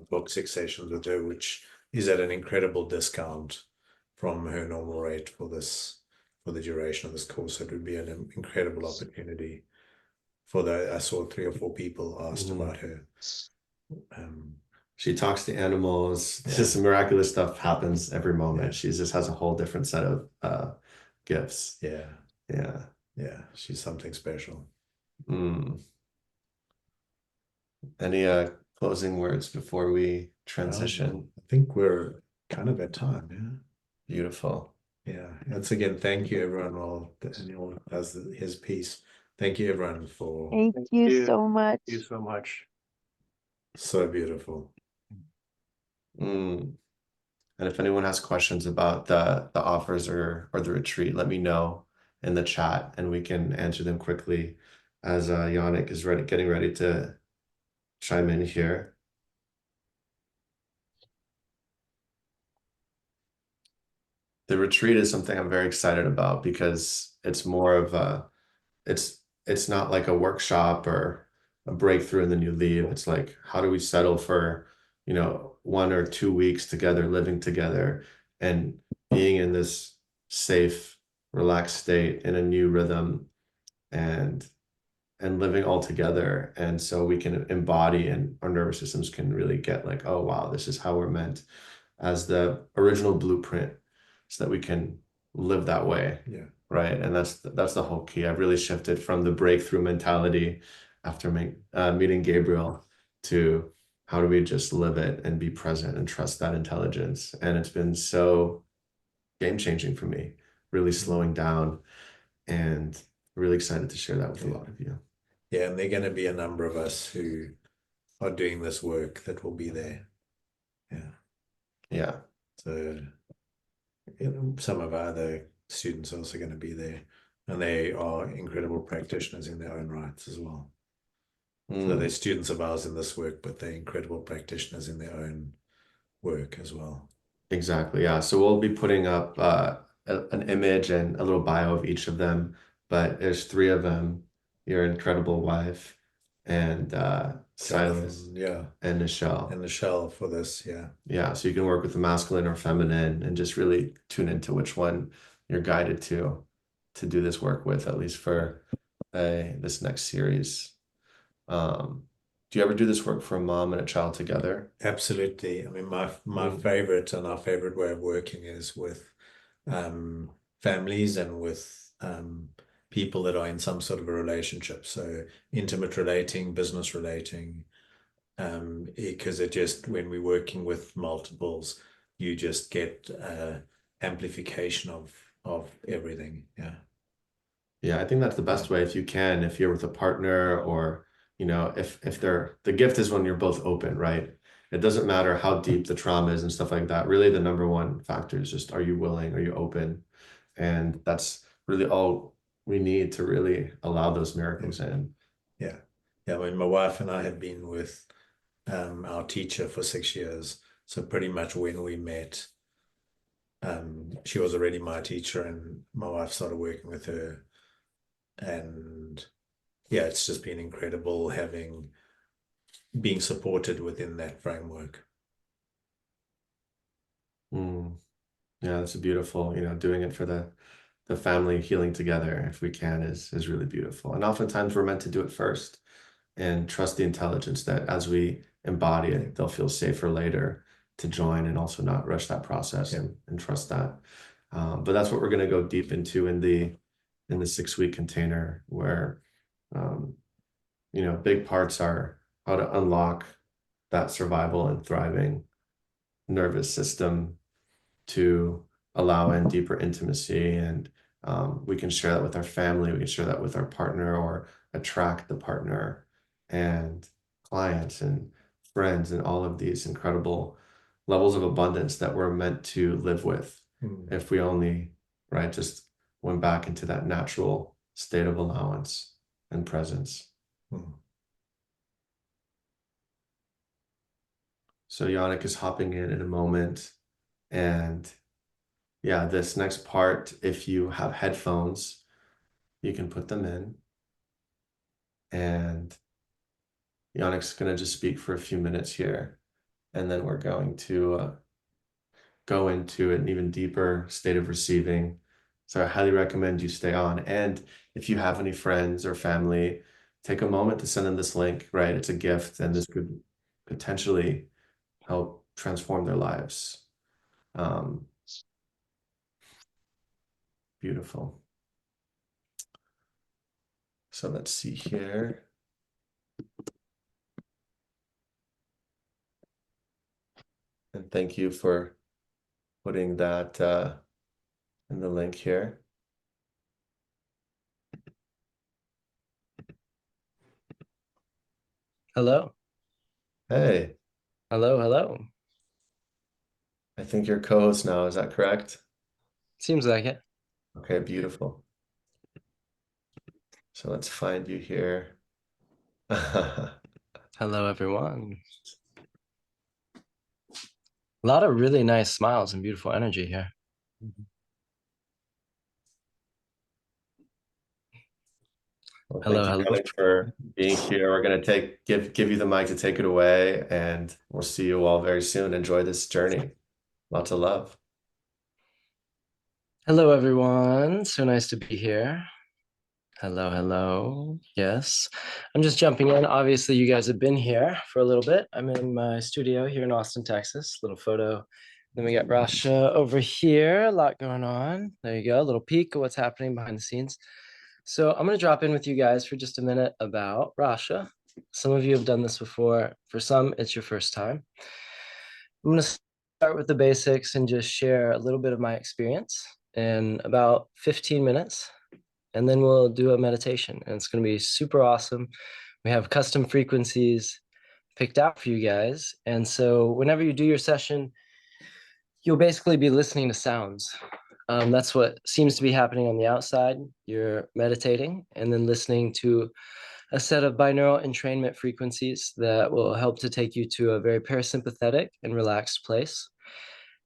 book 6 sessions with her, which is at an incredible discount from her normal rate for the duration of this course. It would be an incredible opportunity I saw 3 or 4 people asked about her. She talks to animals. Just miraculous stuff happens every moment. She just has a whole different set of gifts. Yeah. She's something special. Any closing words before we transition? I think we're kind of at time. Yeah. Beautiful. Yeah. Once again, thank you, everyone. While Daniel does his piece. Thank you, everyone, for Thank you so much. Thank you so much. so beautiful. And if anyone has questions about the offers or the retreat, let me know in the chat, and we can answer them quickly as Yannick is getting ready to chime in here. The retreat is something I'm very excited about because it's more of it's it's not like a workshop or a breakthrough and then you leave. It's like, how do we settle for, 1 or 2 weeks together, living together and being in this safe, relaxed state in a new rhythm and living all together. And so we can embody and our nervous systems can really get like, oh, wow, this is how we're meant as the original blueprint so that we can live that way. Yeah. Right. And that's the whole key. I've really shifted from the breakthrough mentality after meeting Gabriel to how do we just live it and be present and trust that intelligence. And it's been so game changing for me, really slowing down and really excited to share that with a lot of you. Yeah, and there are going to be a number of us who are doing this work that will be there. Yeah. Yeah. So some of our other students are also going to be there, and they are incredible practitioners in their own rights as well. So they're students of ours in this work, but they're incredible practitioners in their own work as well. Exactly. Yeah. So we'll be putting up an image and a little bio of each of them, but there's 3 of them. Your incredible wife and Silas, yeah, and Nichelle. And Nichelle for this, yeah. Yeah. So you can work with the masculine or feminine and just really tune into which one you're guided to do this work with, at least for this next series. Do you ever do this work for a mom and a child together? Absolutely. I mean, my favorite and our favorite way of working is with families and with people that are in some sort of a relationship. So intimate relating, business relating, because it just, when we're working with multiples, you just get amplification of everything. Yeah. Yeah, I think that's the best way if you can, if you're with a partner or if the gift is when you're both open, right? It doesn't matter how deep the trauma is and stuff like that. Really, the number one factor is just, are you willing? Are you open? And that's really all we need to really allow those miracles in. Yeah. Yeah. I mean, my wife and I have been with our teacher for 6 years. So pretty much when we met, she was already my teacher and my wife started working with her. And yeah, it's just been incredible being supported within that framework. Yeah, that's beautiful. Doing it for the family healing together, if we can, is really beautiful. And oftentimes we're meant to do it first and trust the intelligence that as we embody it, they'll feel safer later to join and also not rush that process and trust that. But that's what we're going to go deep into in the 6-week container where, big parts are how to unlock that survival and thriving nervous system to allow in deeper intimacy. And we can share that with our family. We can share that with our partner or attract the partner and clients and friends and all of these incredible levels of abundance that we're meant to live with if we only, right, just went back into that natural state of allowance and presence. So Yannick is hopping in a moment. And yeah, this next part, if you have headphones, you can put them in. And Yannick's going to just speak for a few minutes here. And then we're going to go into an even deeper state of receiving. So I highly recommend you stay on. And if you have any friends or family, take a moment to send them this link, right? It's a gift, and this could potentially help transform their lives. Beautiful. So let's see here. And thank you for putting that in the link here. Hello. Hey. Hello, hello. I think you're co-host now, is that correct? Seems like it. Okay, beautiful. So let's find you here. Hello, everyone. A lot of really nice smiles and beautiful energy here. Well, Hello, thank you, hello. Kelly, for being here. We're going to give you the mic to take it away, and we'll see you all very soon. Enjoy this journey. Lots of love. Hello, everyone. So nice to be here. Hello, hello. Yes, I'm just jumping in. Obviously, you guys have been here for a little bit. I'm in my studio here in Austin, Texas. Little photo. Then we got Rasha over here. A lot going on. There you go. A little peek of what's happening behind the scenes. So I'm going to drop in with you guys for just a minute about Rasha. Some of you have done this before. For some, it's your first time. I'm going to start with the basics and just share a little bit of my experience in about 15 minutes. And then we'll do a meditation, and it's going to be super awesome. We have custom frequencies picked out for you guys. And so whenever you do your session, you'll basically be listening to sounds. That's what seems to be happening on the outside. You're meditating and then listening to a set of binaural entrainment frequencies that will help to take you to a very parasympathetic and relaxed place.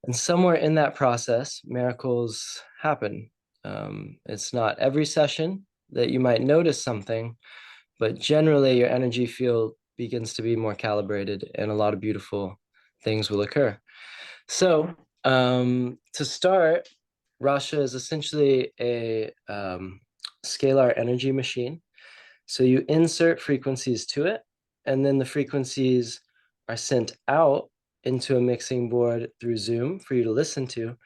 And somewhere in that process, miracles happen. It's not every session that you might notice something, but generally your energy field begins to be more calibrated and a lot of beautiful things will occur. So to start, Rasha is essentially a scalar energy machine. So you insert frequencies to it, and then the frequencies are sent out into a mixing board through Zoom for you to listen to.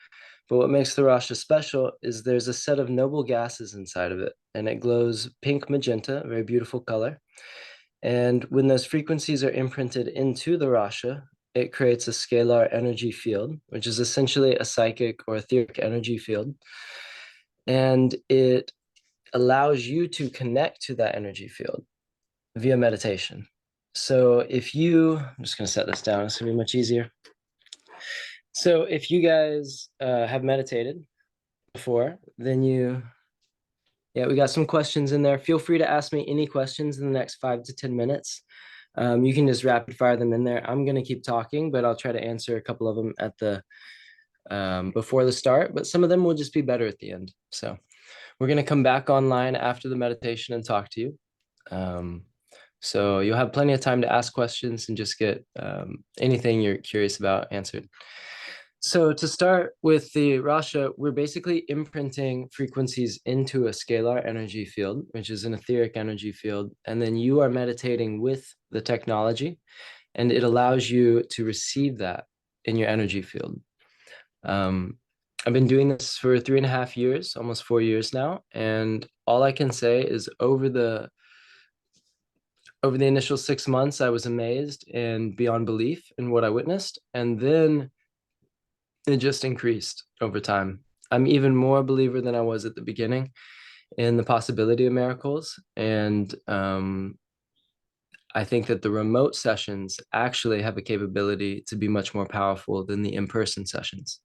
But what makes the Rasha special is there's a set of noble gases inside of it, and it glows pink magenta, a very beautiful color. And when those frequencies are imprinted into the Rasha, it creates a scalar energy field, which is essentially a psychic or etheric energy field. And it allows you to connect to that energy field via meditation. So if you, I'm just going to set this down, it's going to be much easier. So if you guys have meditated before, then yeah, we got some questions in there. Feel free to ask me any questions in the next 5 to 10 minutes. You can just rapid fire them in there. I'm going to keep talking, but I'll try to answer a couple of them at the before the start, but some of them will just be better at the end. So we're going to come back online after the meditation and talk to you. So you'll have plenty of time to ask questions and just get anything you're curious about answered. So to start with the Rasha, we're basically imprinting frequencies into a scalar energy field, which is an etheric energy field. And then you are meditating with the technology, and it allows you to receive that in your energy field. I've been doing this for 3.5 years, almost 4 years now. And all I can say is over the initial 6 months, I was amazed and beyond belief in what I witnessed. And then it just increased over time. I'm even more a believer than I was at the beginning in the possibility of miracles. And I think that the remote sessions actually have a capability to be much more powerful than the in-person sessions.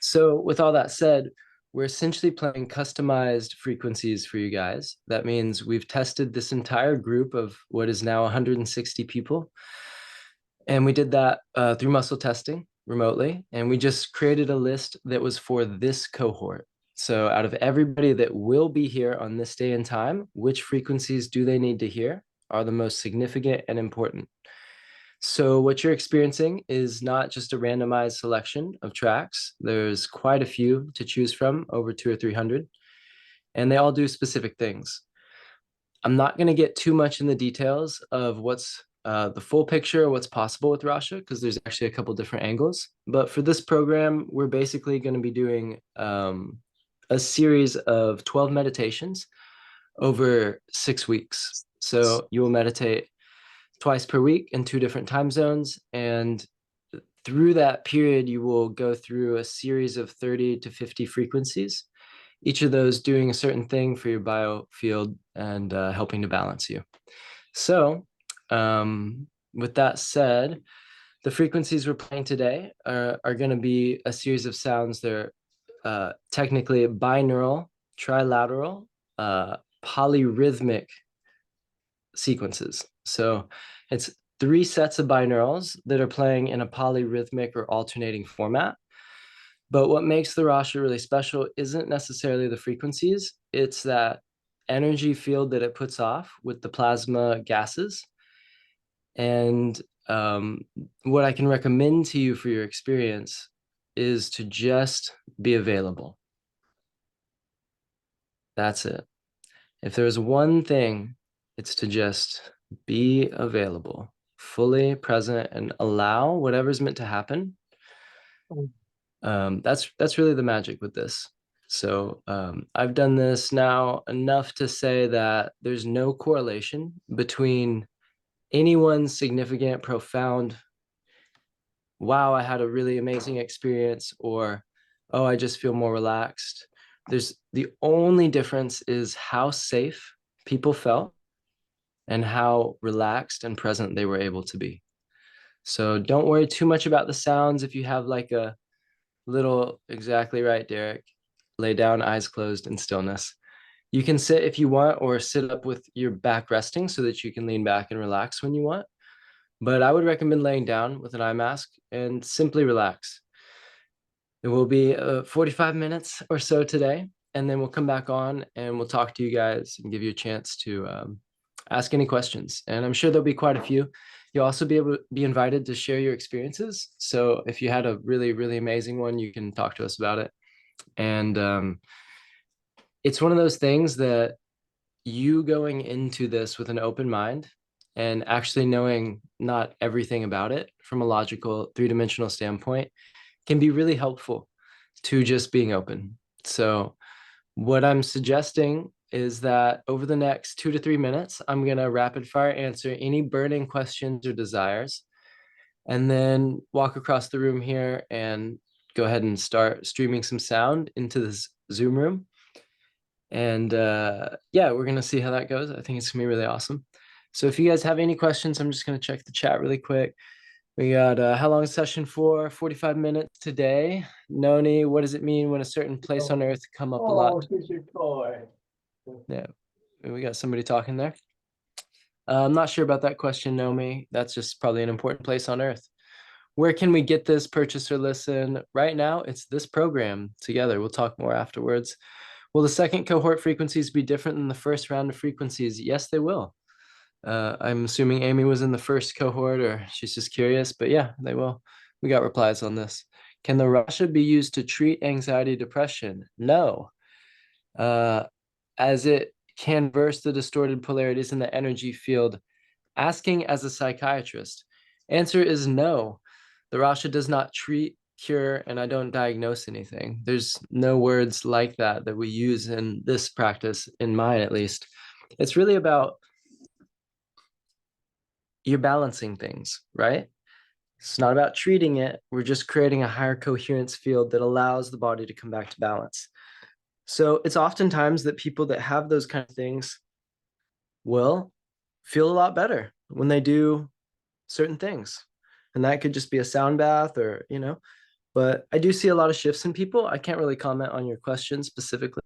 So with all that said, we're essentially playing customized frequencies for you guys. That means we've tested this entire group of what is now 160 people. And we did that through muscle testing remotely. And we just created a list that was for this cohort. So out of everybody that will be here on this day and time, which frequencies do they need to hear are the most significant and important? So what you're experiencing is not just a randomized selection of tracks. There's quite a few to choose from, over 200 or 300, and they all do specific things. I'm not going to get too much in the details of what's the full picture, what's possible with Rasha, because there's actually a couple different angles. But for this program, we're basically going to be doing a series of 12 meditations over 6 weeks. So you will meditate twice per week in 2 different time zones. And through that period, you will go through a series of 30 to 50 frequencies, each of those doing a certain thing for your biofield and helping to balance you. So with that said, the frequencies we're playing today are going to be a series of sounds. They're technically binaural, trilateral, polyrhythmic sequences. So it's 3 sets of binaurals that are playing in a polyrhythmic or alternating format. But what makes the Rasha really special isn't necessarily the frequencies, it's that energy field that it puts off with the plasma gases. And what I can recommend to you for your experience is to just be available. That's it. If there's one thing, it's to just be available, fully present, and allow whatever's meant to happen. That's really the magic with this. So I've done this now enough to say that there's no correlation between anyone's significant, profound, wow, I had a really amazing experience, or, oh, I just feel more relaxed. There's the only difference is how safe people felt and how relaxed and present they were able to be. So don't worry too much about the sounds. If you have like a little, exactly right, Derek, lay down, eyes closed in stillness. You can sit if you want, or sit up with your back resting so that you can lean back and relax when you want. But I would recommend laying down with an eye mask and simply relax. It will be 45 minutes or so today, and then we'll come back on and we'll talk to you guys and give you a chance to ask any questions. And I'm sure there'll be quite a few. You'll also be able to be invited to share your experiences. So if you had a really, really amazing one, you can talk to us about it. And it's one of those things that you going into this with an open mind and actually knowing not everything about it from a logical three-dimensional standpoint can be really helpful to just being open. So what I'm suggesting is that over the next 2 to 3 minutes, I'm going to rapid fire answer any burning questions or desires, and then walk across the room here and go ahead and start streaming some sound into this Zoom room. And yeah, we're going to see how that goes. I think it's going to be really awesome. So if you guys have any questions, I'm just going to check the chat really quick. We got how long is session for? 45 minutes today. Noni, what does it mean when a certain place on earth come up a lot? Yeah, we got somebody talking there. I'm not sure about that question, Nomi. That's just probably an important place on earth. Where can we get this, purchase or listen? Right now, it's this program together. We'll talk more afterwards. Will the second cohort frequencies be different than the first round of frequencies? Yes, they will. I'm assuming Amy was in the first cohort, or she's just curious, but yeah, they will. We got replies on this. Can the Rasha be used to treat anxiety, depression? No. As it can reverse the distorted polarities in the energy field. Asking as a psychiatrist, answer is no. The Rasha does not treat, cure, and I don't diagnose anything. There's no words like that that we use in this practice, in mine at least. It's really about you're balancing things, right? It's not about treating it. We're just creating a higher coherence field that allows the body to come back to balance. So it's oftentimes that people that have those kind of things will feel a lot better when they do certain things. And that could just be a sound bath or, you know, but I do see a lot of shifts in people. I can't really comment on your question specifically.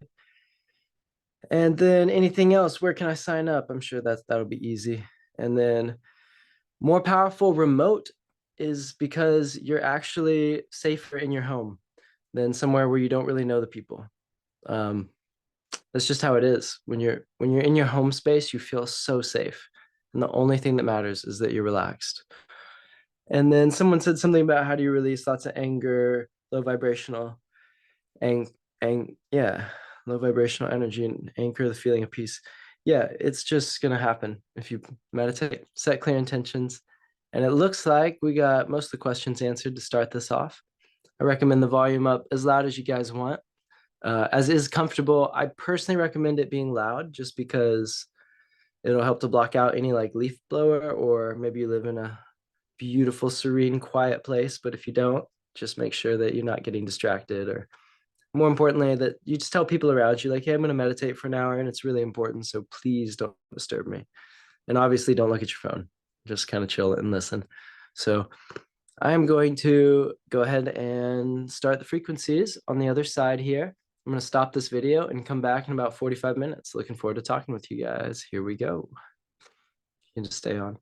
And then anything else, where can I sign up? I'm sure that'll be easy. And then more powerful remote is because you're actually safer in your home than somewhere where you don't really know the people. That's just how it is. When you're in your home space, you feel so safe. And the only thing that matters is that you're relaxed. And then someone said something about how do you release lots of anger, low vibrational, and yeah, low vibrational energy and anchor the feeling of peace. Yeah, it's just gonna happen if you meditate, set clear intentions. And it looks like we got most of the questions answered to start this off. I recommend the volume up as loud as you guys want. As is comfortable. I personally recommend it being loud just because it'll help to block out any like leaf blower, or maybe you live in a beautiful, serene, quiet place. But if you don't, just make sure that you're not getting distracted, or more importantly, that you just tell people around you, like, hey, I'm going to meditate for an hour and it's really important. So please don't disturb me. And obviously don't look at your phone. Just kind of chill and listen. So I am going to go ahead and start the frequencies on the other side here. I'm going to stop this video and come back in about 45 minutes. Looking forward to talking with you guys. Here we go. You can just stay on.